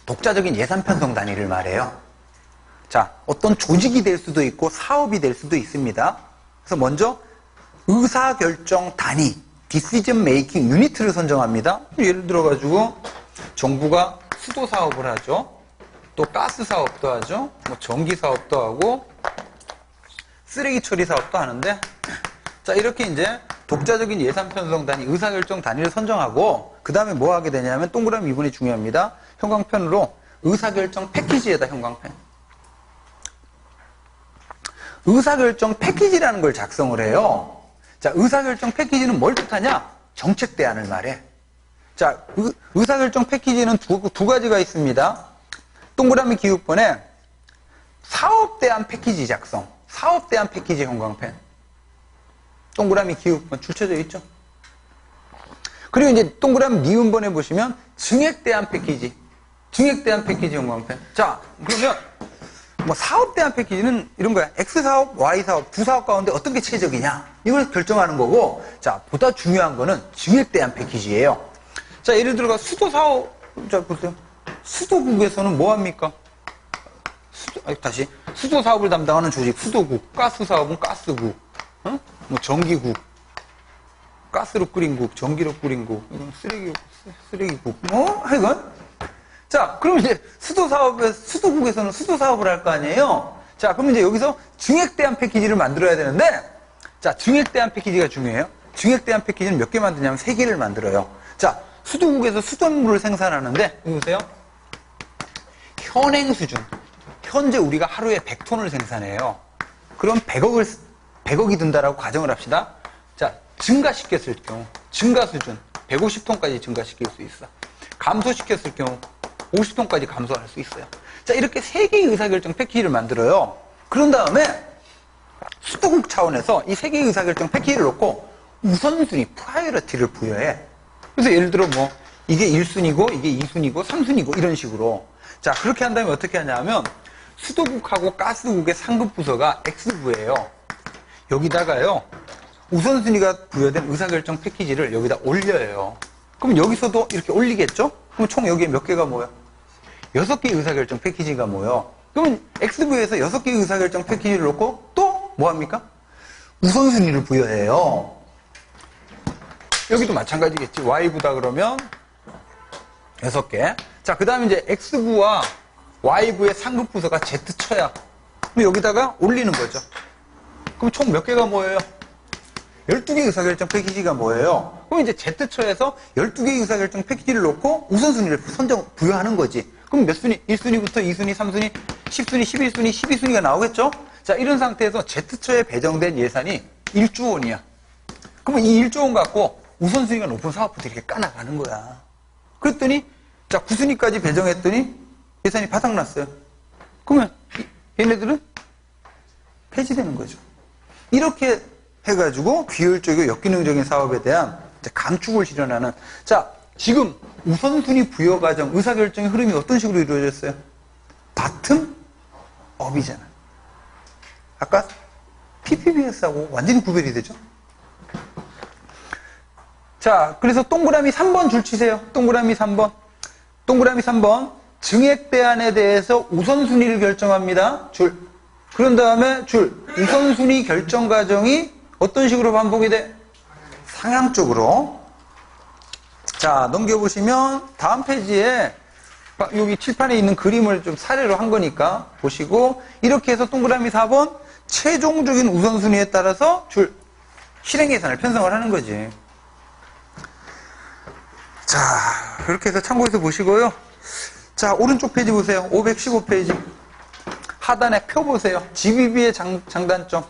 독자적인 예산 편성 단위를 말해요. 자, 어떤 조직이 될 수도 있고 사업이 될 수도 있습니다. 그래서 먼저 의사결정 단위, Decision Making Unit를 선정합니다. 예를 들어가지고 정부가 수도 사업을 하죠. 또 가스 사업도 하죠. 뭐 전기 사업도 하고 쓰레기 처리 사업도 하는데, 자, 이렇게 이제 독자적인 예산 편성 단위, 의사결정 단위를 선정하고, 그 다음에 뭐 하게 되냐면 동그라미 2번이 중요합니다. 형광펜으로 의사결정 패키지에다 형광펜. 의사결정 패키지라는 걸 작성을 해요. 자, 의사결정 패키지는 뭘 뜻하냐? 정책 대안을 말해. 자, 의사결정 패키지는 두 가지가 있습니다. 동그라미 기울번에 사업 대안 패키지 작성. 사업 대안 패키지 형광펜. 동그라미 기울번 줄쳐져 있죠? 그리고 이제 동그라미 니은번에 보시면 증액 대안 패키지. 증액 대안 패키지 연구방편. 자, 그러면 뭐 사업 대안 패키지는 이런 거야. X 사업, Y 사업 두 사업 가운데 어떤 게 최적이냐 이걸 결정하는 거고, 자, 보다 중요한 거는 증액 대안 패키지예요. 자, 예를 들어가 수도 사업, 자 보세요. 수도국에서는 뭐 합니까? 다시 수도 사업을 담당하는 조직 수도국, 가스 사업은 가스국, 뭐 전기국, 가스로 끓인 국, 전기로 끓인 국, 이건 쓰레기국, 뭐 하여간. 자, 그럼 이제 수도국에서는 수도 사업을 할 거 아니에요? 자, 그럼 이제 여기서 증액 대안 패키지를 만들어야 되는데, 자, 증액 대안 패키지가 중요해요. 증액 대안 패키지는 몇 개 만드냐면 3개를 만들어요. 자, 수도국에서 수돗물을 생산하는데, 여기 보세요. 현행 수준. 현재 우리가 하루에 100톤을 생산해요. 그럼 100억이 든다라고 가정을 합시다. 자, 증가시켰을 경우, 증가 수준 150톤까지 증가시킬 수 있어. 감소시켰을 경우 50톤까지 감소할 수 있어요. 자, 이렇게 3개의 의사결정 패키지를 만들어요. 그런 다음에 수도국 차원에서 이 3개의 의사결정 패키지를 놓고 우선순위, 프라이어리티를 부여해. 그래서 예를 들어 뭐 이게 1순위고 이게 2순위고 3순위고 이런 식으로. 자, 그렇게 한 다음에 어떻게 하냐면 수도국하고 가스국의 상급 부서가 X부예요. 여기다가요 우선순위가 부여된 의사결정 패키지를 여기다 올려요. 그럼 여기서도 이렇게 올리겠죠? 그럼 총 여기에 몇 개가 모여? 6개의 의사결정 패키지가 모여. 그러면 X부에서 6개의 의사결정 패키지를 놓고 또 뭐 합니까? 우선순위를 부여해요. 여기도 마찬가지겠지. Y부다 그러면 6개. 자, 그 다음에 이제 X부와 Y부의 상급 부서가 Z처야. 그럼 여기다가 올리는 거죠. 그럼 총 몇 개가 모여요? 12개의 의사결정 패키지가 뭐예요? 그럼 이제 Z처에서 12개의 의사결정 패키지를 놓고 우선순위를 부여하는 거지. 그럼 몇 순위? 1순위부터 2순위, 3순위, 10순위, 11순위, 12순위가 나오겠죠? 자, 이런 상태에서 Z처에 배정된 예산이 1조 원이야. 그러면 이 1조 원 갖고 우선순위가 높은 사업부터 이렇게 까나가는 거야. 그랬더니, 자, 9순위까지 배정했더니 예산이 바닥났어요. 그러면 얘네들은 폐지되는 거죠. 이렇게 해가지고 비효율적이고 역기능적인 사업에 대한 감축을 실현하는. 자, 지금 우선순위 부여 과정, 의사결정의 흐름이 어떤 식으로 이루어졌어요? 바텀 업이잖아. 아까 PPBS하고 완전히 구별이 되죠? 자, 그래서 동그라미 3번 줄 치세요. 동그라미 3번. 동그라미 3번. 증액 대안에 대해서 우선순위를 결정합니다. 줄. 그런 다음에 줄. 우선순위 결정 과정이 어떤 식으로 반복이 돼? 상향적으로. 자, 넘겨보시면 다음 페이지에 여기 칠판에 있는 그림을 좀 사례로 한 거니까 보시고, 이렇게 해서 동그라미 4번 최종적인 우선순위에 따라서 줄 실행 예산을 편성을 하는 거지. 자, 그렇게 해서 참고해서 보시고요. 자, 오른쪽 페이지 보세요. 515페이지. 하단에 표 보세요. GBB의 장단점.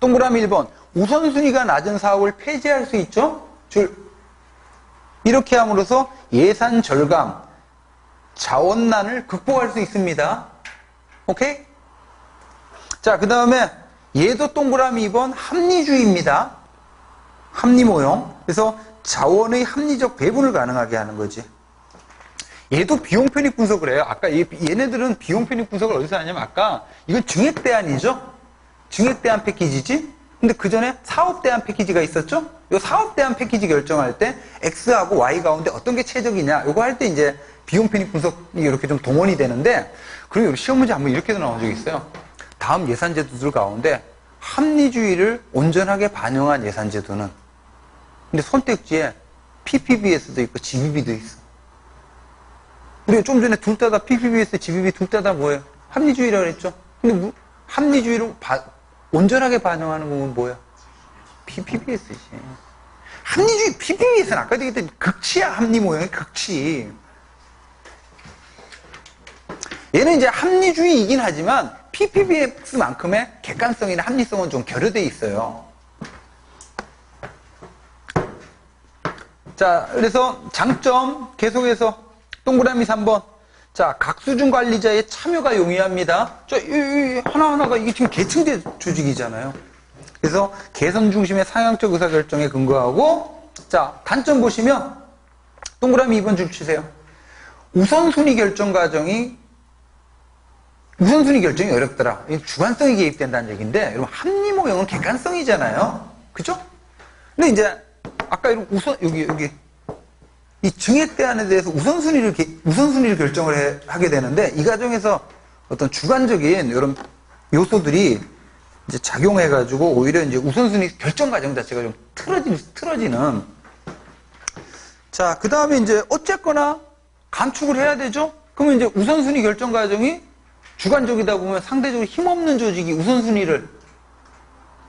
동그라미 1번. 우선순위가 낮은 사업을 폐지할 수 있죠? 줄. 이렇게 함으로써 예산 절감, 자원난을 극복할 수 있습니다. 오케이? 자, 그 다음에 얘도 동그라미 2번 합리주의입니다. 합리 모형. 그래서 자원의 합리적 배분을 가능하게 하는 거지. 얘도 비용 편익 분석을 해요. 아까 얘네들은 비용 편익 분석을 어디서 하냐면 아까 이건 증액 대안이죠? 증액 대안 패키지지? 근데 그 전에 사업 대안 패키지가 있었죠? 이 사업 대안 패키지 결정할 때 X하고 Y 가운데 어떤 게 최적이냐? 이거 할 때 이제 비용 편익 분석이 이렇게 좀 동원이 되는데, 그리고 시험 문제 한번 이렇게도 나온 적이 있어요. 다음 예산제도들 가운데 합리주의를 온전하게 반영한 예산제도는, 근데 선택지에 PPBS도 있고 GBB도 있어. 우리가 좀 전에 둘 다 PPBS, GBB 둘 다 뭐예요? 합리주의라고 그랬죠? 근데 합리주의로 온전하게 반영하는 부분은 뭐야? PPBS지. 합리주의, PPBS는 아까 얘기했던 극치야, 합리 모형의 극치. 얘는 이제 합리주의이긴 하지만 PPBS만큼의 객관성이나 합리성은 좀 결여되어 있어요. 자, 그래서 장점 계속해서 동그라미 3번. 자, 각 수준 관리자의 참여가 용이합니다. 하나하나가 이게 지금 계층제 조직이잖아요. 그래서 개선 중심의 상향적 의사결정에 근거하고, 자, 단점 보시면 동그라미 2번 줄 치세요. 우선순위 결정이 어렵더라. 주관성이 개입된다는 얘기인데, 여러분, 합리모형은 객관성이잖아요. 그죠? 근데 이제, 아까 이런 여기, 이 증액대안에 대해서 우선순위를 결정을 하게 되는데, 이 과정에서 어떤 주관적인 이런 요소들이 이제 작용해가지고, 오히려 이제 우선순위 결정 과정 자체가 좀 틀어지는. 자, 그 다음에 이제, 어쨌거나, 감축을 해야 되죠? 그러면 이제 우선순위 결정 과정이 주관적이다 보면 상대적으로 힘없는 조직이 우선순위를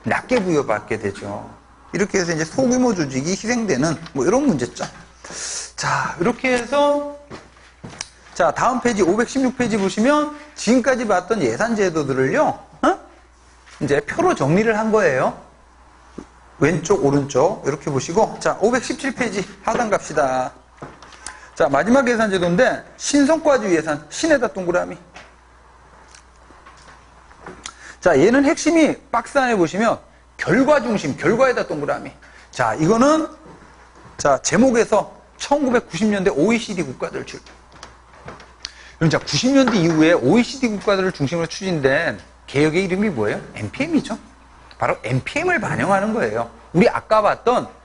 낮게 부여받게 되죠. 이렇게 해서 이제 소규모 조직이 희생되는 뭐 이런 문제점. 자, 이렇게 해서 자, 다음 페이지 516페이지 보시면 지금까지 봤던 예산제도들을요, 이제 표로 정리를 한 거예요. 왼쪽, 오른쪽 이렇게 보시고, 자, 517페이지 하단 갑시다. 자, 마지막 예산제도인데 신성과주의 예산, 신에다 동그라미. 자, 얘는 핵심이 박스 안에 보시면 결과 중심, 결과에다 동그라미. 자, 이거는 자, 제목에서 1990년대 OECD 국가들 여러분, 자, 90년대 이후에 OECD 국가들을 중심으로 추진된 개혁의 이름이 뭐예요? NPM이죠. 바로 NPM을 반영하는 거예요. 우리 아까 봤던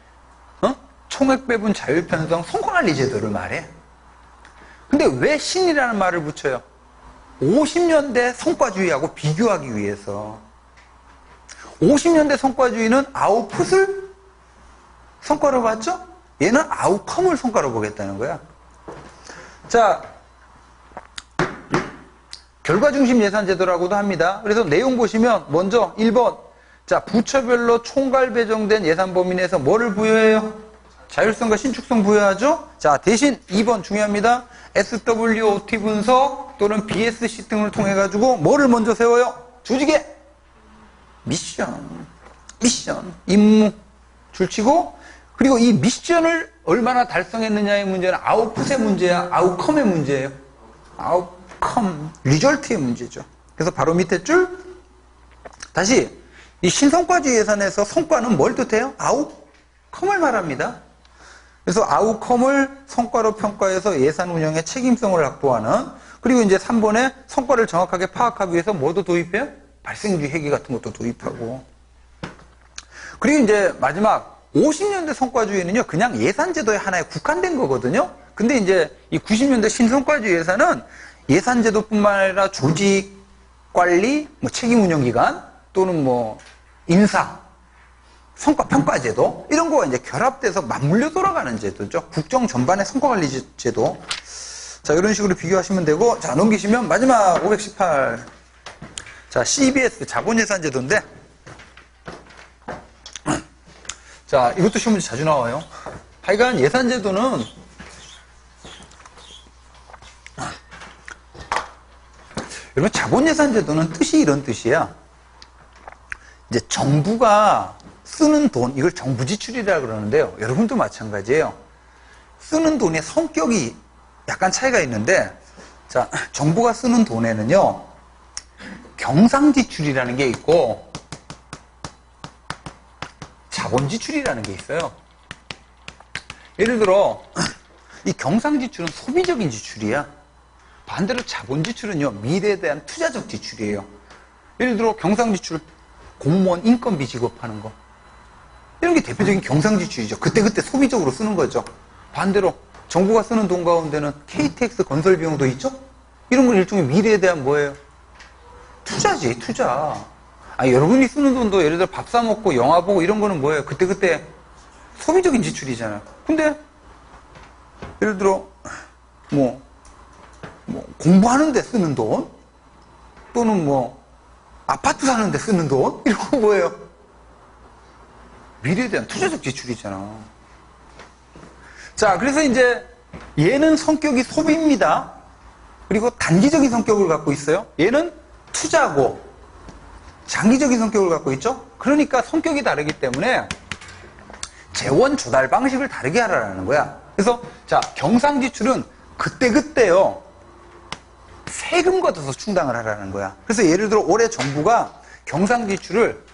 총액배분 자율편성 성과관리 제도를 말해. 근데 왜 신이라는 말을 붙여요? 50년대 성과주의하고 비교하기 위해서. 50년대 성과주의는 아웃풋을 성과로 봤죠? 얘는 아웃컴을 성과로 보겠다는 거야. 자, 결과중심 예산제도라고도 합니다. 그래서 내용 보시면 먼저 1번, 자, 부처별로 총괄 배정된 예산 범위 내에서 뭐를 부여해요? 자율성과 신축성 부여하죠? 자, 대신 2번 중요합니다. SWOT 분석 또는 BSC 등을 통해 가지고 뭐를 먼저 세워요? 조직의 미션, 임무 줄치고, 그리고 이 미션을 얼마나 달성했느냐의 문제는 아웃풋의 문제야, 아웃컴의 문제예요. 아웃컴, 리절트의 문제죠. 그래서 바로 밑에 줄, 다시 이 신성과주의 예산에서 성과는 뭘 뜻해요? 아웃컴을 말합니다. 그래서 아웃컴을 성과로 평가해서 예산 운영의 책임성을 확보하는, 그리고 이제 3번에 성과를 정확하게 파악하기 위해서 뭐도 도입해요? 발생주의 회계 같은 것도 도입하고. 그리고 이제 마지막 50년대 성과주의는요, 그냥 예산제도의 하나에 국한된 거거든요. 근데 이제 이 90년대 신성과주의 예산은 예산제도뿐만 아니라 조직 관리, 뭐 책임 운영기관, 또는 뭐 인사, 성과평가제도, 이런 거가 이제 결합돼서 맞물려 돌아가는 제도죠. 국정 전반의 성과관리 제도. 자, 이런 식으로 비교하시면 되고, 자, 넘기시면 마지막 518. 자, CBS 자본예산제도인데, 자, 이것도 시험 문제 자주 나와요. 하여간 예산제도는 여러분, 자본예산제도는 뜻이 이런 뜻이야. 이제 정부가 쓰는 돈, 이걸 정부지출이라고 그러는데요. 여러분도 마찬가지예요. 쓰는 돈의 성격이 약간 차이가 있는데, 자, 정부가 쓰는 돈에는요, 경상지출이라는 게 있고, 자본지출이라는 게 있어요. 예를 들어, 이 경상지출은 소비적인 지출이야. 반대로 자본지출은요, 미래에 대한 투자적 지출이에요. 예를 들어, 경상지출, 공무원 인건비 지급하는 거. 이런 게 대표적인 경상지출이죠. 그때그때 소비적으로 쓰는 거죠. 반대로 정부가 쓰는 돈 가운데는 KTX 건설 비용도 있죠? 이런 건 일종의 미래에 대한 뭐예요? 투자지, 투자. 아니, 여러분이 쓰는 돈도 예를 들어 밥 사 먹고 영화 보고 이런 거는 뭐예요? 그때그때 소비적인 지출이잖아요. 근데 예를 들어 뭐 공부하는 데 쓰는 돈, 또는 뭐 아파트 사는 데 쓰는 돈, 이런 거 뭐예요? 미래에 대한 투자적 지출이잖아. 자, 그래서 이제 얘는 성격이 소비입니다. 그리고 단기적인 성격을 갖고 있어요. 얘는 투자고 장기적인 성격을 갖고 있죠. 그러니까 성격이 다르기 때문에 재원 조달 방식을 다르게 하라는 거야. 그래서 자, 경상지출은 그때그때요, 세금 걷어서 충당을 하라는 거야. 그래서 예를 들어 올해 정부가 경상지출을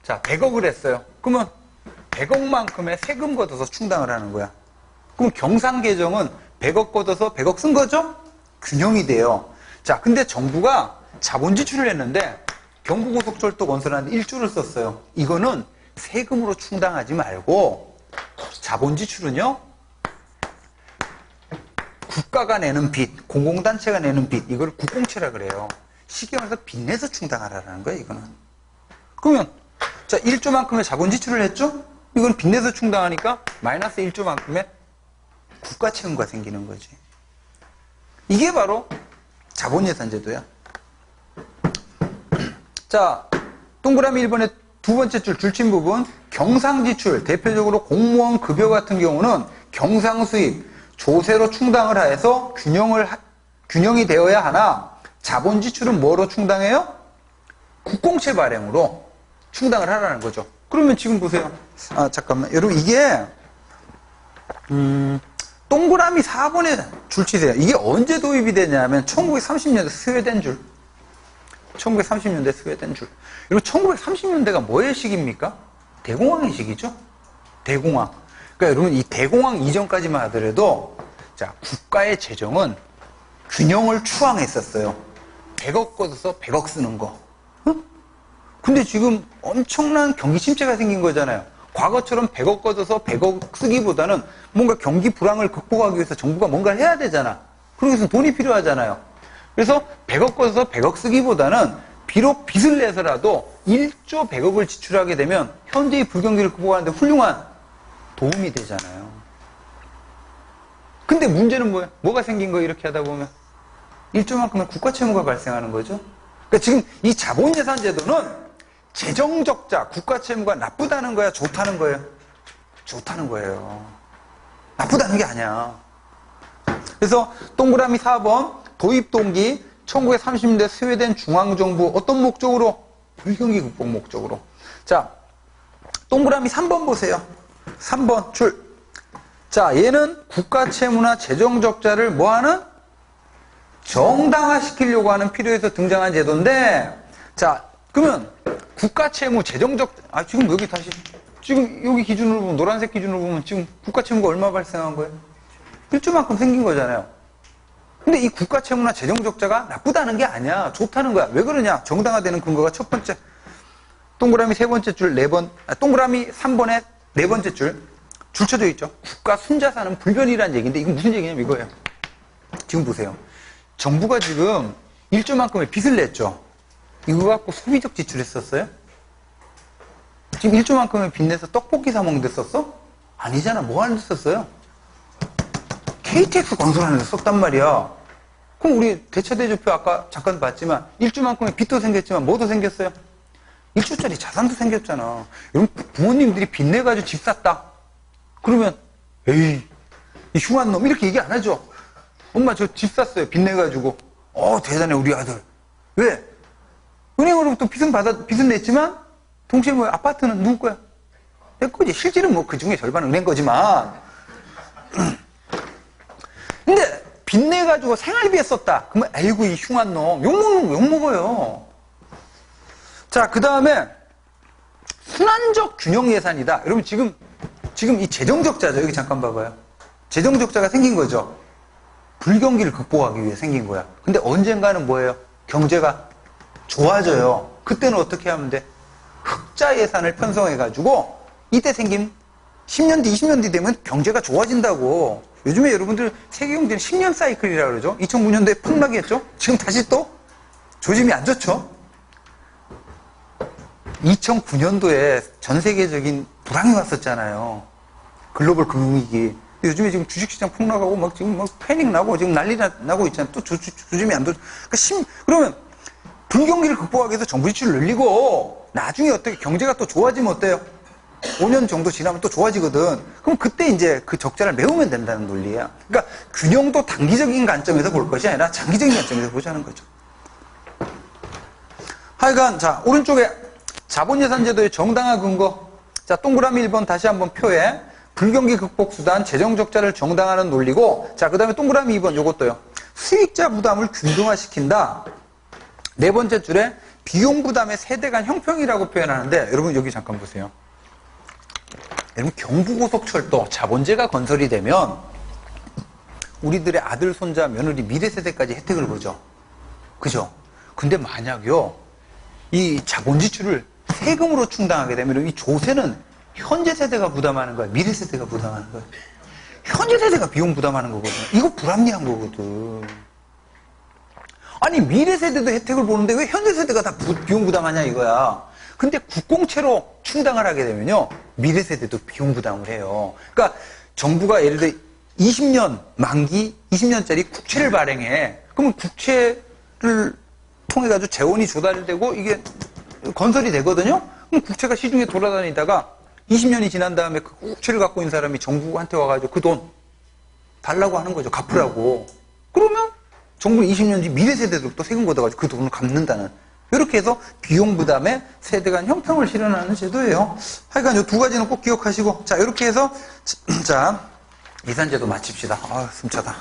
자, 100억을 했어요. 그러면 100억만큼의 세금 걷어서 충당을 하는 거야. 그럼 경상계정은 100억 걷어서 100억 쓴 거죠? 균형이 돼요. 자, 근데 정부가 자본 지출을 했는데 경부고속철도 건설하는데 1조를 썼어요. 이거는 세금으로 충당하지 말고 자본 지출은요, 국가가 내는 빚, 공공단체가 내는 빚, 이걸 국공채라 그래요. 쉽게 말해서 빚내서 충당하라는 거예요, 이거는. 그러면, 자, 1조만큼의 자본 지출을 했죠? 이건 빚내서 충당하니까 마이너스 1조만큼의 국가 채무가 생기는 거지. 이게 바로 자본예산제도야. 자, 동그라미 1번의 두 번째 줄 줄친 부분, 경상지출, 대표적으로 공무원 급여 같은 경우는 경상수입, 조세로 충당을 하여서 균형이 되어야 하나, 자본지출은 뭐로 충당해요? 국공채 발행으로 충당을 하라는 거죠. 그러면 지금 보세요. 아, 잠깐만. 여러분, 이게, 동그라미 4번에 줄치세요. 이게 언제 도입이 되냐면, 1930년대 스웨덴 줄. 1930년대 스웨덴 줄. 여러분, 1930년대가 뭐의 시기입니까? 대공황의 시기죠? 대공황. 그러니까 여러분, 이 대공황 이전까지만 하더라도, 자, 국가의 재정은 균형을 추앙했었어요. 100억 걷어서 100억 쓰는 거. 근데 지금 엄청난 경기 침체가 생긴 거잖아요. 과거처럼 100억 걷어서 100억 쓰기보다는 뭔가 경기 불황을 극복하기 위해서 정부가 뭔가를 해야 되잖아. 그러기 위해서 돈이 필요하잖아요. 그래서 100억 걷어서 100억 쓰기보다는 비록 빚을 내서라도 1조 100억을 지출하게 되면 현재의 불경기를 극복하는데 훌륭한 도움이 되잖아요. 근데 문제는 뭐예요? 뭐가 생긴 거예요? 이렇게 하다 보면 1조만큼의 국가 채무가 발생하는 거죠. 그러니까 지금 이 자본예산제도는 재정적자, 국가 채무가 나쁘다는 거야, 좋다는 거예요? 좋다는 거예요. 나쁘다는 게 아니야. 그래서 동그라미 4번 도입 동기 1930년대 스웨덴 중앙정부 어떤 목적으로? 불경기 극복 목적으로. 자, 동그라미 3번 보세요. 3번 줄. 자, 얘는 국가 채무나 재정 적자를 뭐하는? 정당화시키려고 하는 필요에서 등장한 제도인데, 자, 그러면 국가 채무, 재정 적자, 아, 지금 여기 다시, 지금 여기 기준으로 보면, 노란색 기준으로 보면 지금 국가 채무가 얼마 발생한 거예요? 1조만큼 생긴 거잖아요. 근데 이 국가 채무나 재정 적자가 나쁘다는 게 아니야. 좋다는 거야. 왜 그러냐? 정당화되는 근거가 첫 번째. 동그라미 세 번째 줄, 동그라미 3번의 네 번째 줄. 줄 쳐져 있죠. 국가 순자산은 불변이라는 얘기인데 이건 무슨 얘기냐면 이거예요. 지금 보세요. 정부가 지금 1조만큼의 빚을 냈죠. 이거 갖고 소비적 지출했었어요? 지금 1조만큼의 빚 내서 떡볶이 사 먹는 데 썼어? 아니잖아. 뭐 하는 데 썼어요? KTX 건설하는 데 썼단 말이야. 그럼 우리 대차대조표 아까 잠깐 봤지만 1조만큼의 빚도 생겼지만 뭐도 생겼어요? 1조짜리 자산도 생겼잖아. 여러분 부모님들이 빚 내가지고 집 샀다. 그러면 에이 이 흉한 놈 이렇게 얘기 안 하죠. 엄마 저 집 샀어요. 빚 내가지고. 대단해 우리 아들. 왜? 은행으로부터 빚은 냈지만 동시에 뭐 아파트는 누구 거야? 내 거지. 실질은 뭐 그 중에 절반은 은행 거지만. 근데 빚 내가지고 생활비에 썼다. 그러면 아이고 이 흉한 놈. 욕먹는 거 욕먹어요. 자, 그 다음에 순환적 균형 예산이다. 여러분 지금 이 재정적자죠. 여기 잠깐 봐봐요. 재정적자가 생긴 거죠. 불경기를 극복하기 위해 생긴 거야. 근데 언젠가는 뭐예요? 경제가 좋아져요. 그때는 어떻게 하면 돼? 흑자 예산을 편성해가지고 이때 생긴 10년 뒤, 20년 뒤 되면 경제가 좋아진다고. 요즘에 여러분들 세계 경제는 10년 사이클이라고 그러죠. 2009년도에 폭락이 했죠. 지금 다시 또 조짐이 안 좋죠. 2009년도에 전 세계적인 불황이 왔었잖아요. 글로벌 금융위기. 요즘에 지금 주식시장 폭락하고 막 지금 막 패닉 나고 지금 난리 나고 있잖아요. 또 조짐이 안 좋죠. 그러면 불경기를 극복하기 위해서 정부 지출을 늘리고 나중에 어떻게 경제가 또 좋아지면 어때요? 5년 정도 지나면 또 좋아지거든. 그럼 그때 이제 그 적자를 메우면 된다는 논리야. 그러니까 균형도 단기적인 관점에서 볼 것이 아니라 장기적인 관점에서 보자는 거죠. 하여간 자 오른쪽에 자본예산제도의 정당화 근거. 자 동그라미 1번 다시 한번 표에 불경기 극복 수단 재정 적자를 정당화하는 논리고 자 그 다음에 동그라미 2번 요것도요. 수익자 부담을 균등화시킨다. 네 번째 줄에 비용 부담의 세대 간 형평이라고 표현하는데 여러분 여기 잠깐 보세요. 여러분 경부고속철도 자본제가 건설이 되면 우리들의 아들, 손자, 며느리, 미래 세대까지 혜택을 보죠. 그죠? 근데 만약요, 이 자본 지출을 세금으로 충당하게 되면 이 조세는 현재 세대가 부담하는 거야, 미래 세대가 부담하는 거야. 현재 세대가 비용 부담하는 거거든. 이거 불합리한 거거든. 아니, 미래 세대도 혜택을 보는데 왜 현재 세대가 다 비용 부담하냐 이거야. 근데 국공채로 충당을 하게 되면요, 미래 세대도 비용 부담을 해요. 그러니까 정부가 예를 들어 20년 만기 20년짜리 국채를 발행해. 그러면 국채를 통해 가지고 재원이 조달되고 이게 건설이 되거든요. 그럼 국채가 시중에 돌아다니다가 20년이 지난 다음에 그 국채를 갖고 있는 사람이 정부한테 와가지고 그 돈 달라고 하는 거죠. 갚으라고. 그러면 정부 20년 뒤 미래 세대들도 세금 걷어가지고 그 돈을 갚는다는, 이렇게 해서 비용 부담에 세대 간 형평을 실현하는 제도예요. 하여간 이 두 가지는 꼭 기억하시고, 자, 이렇게 해서, 자, 예산제도 마칩시다. 아, 숨차다.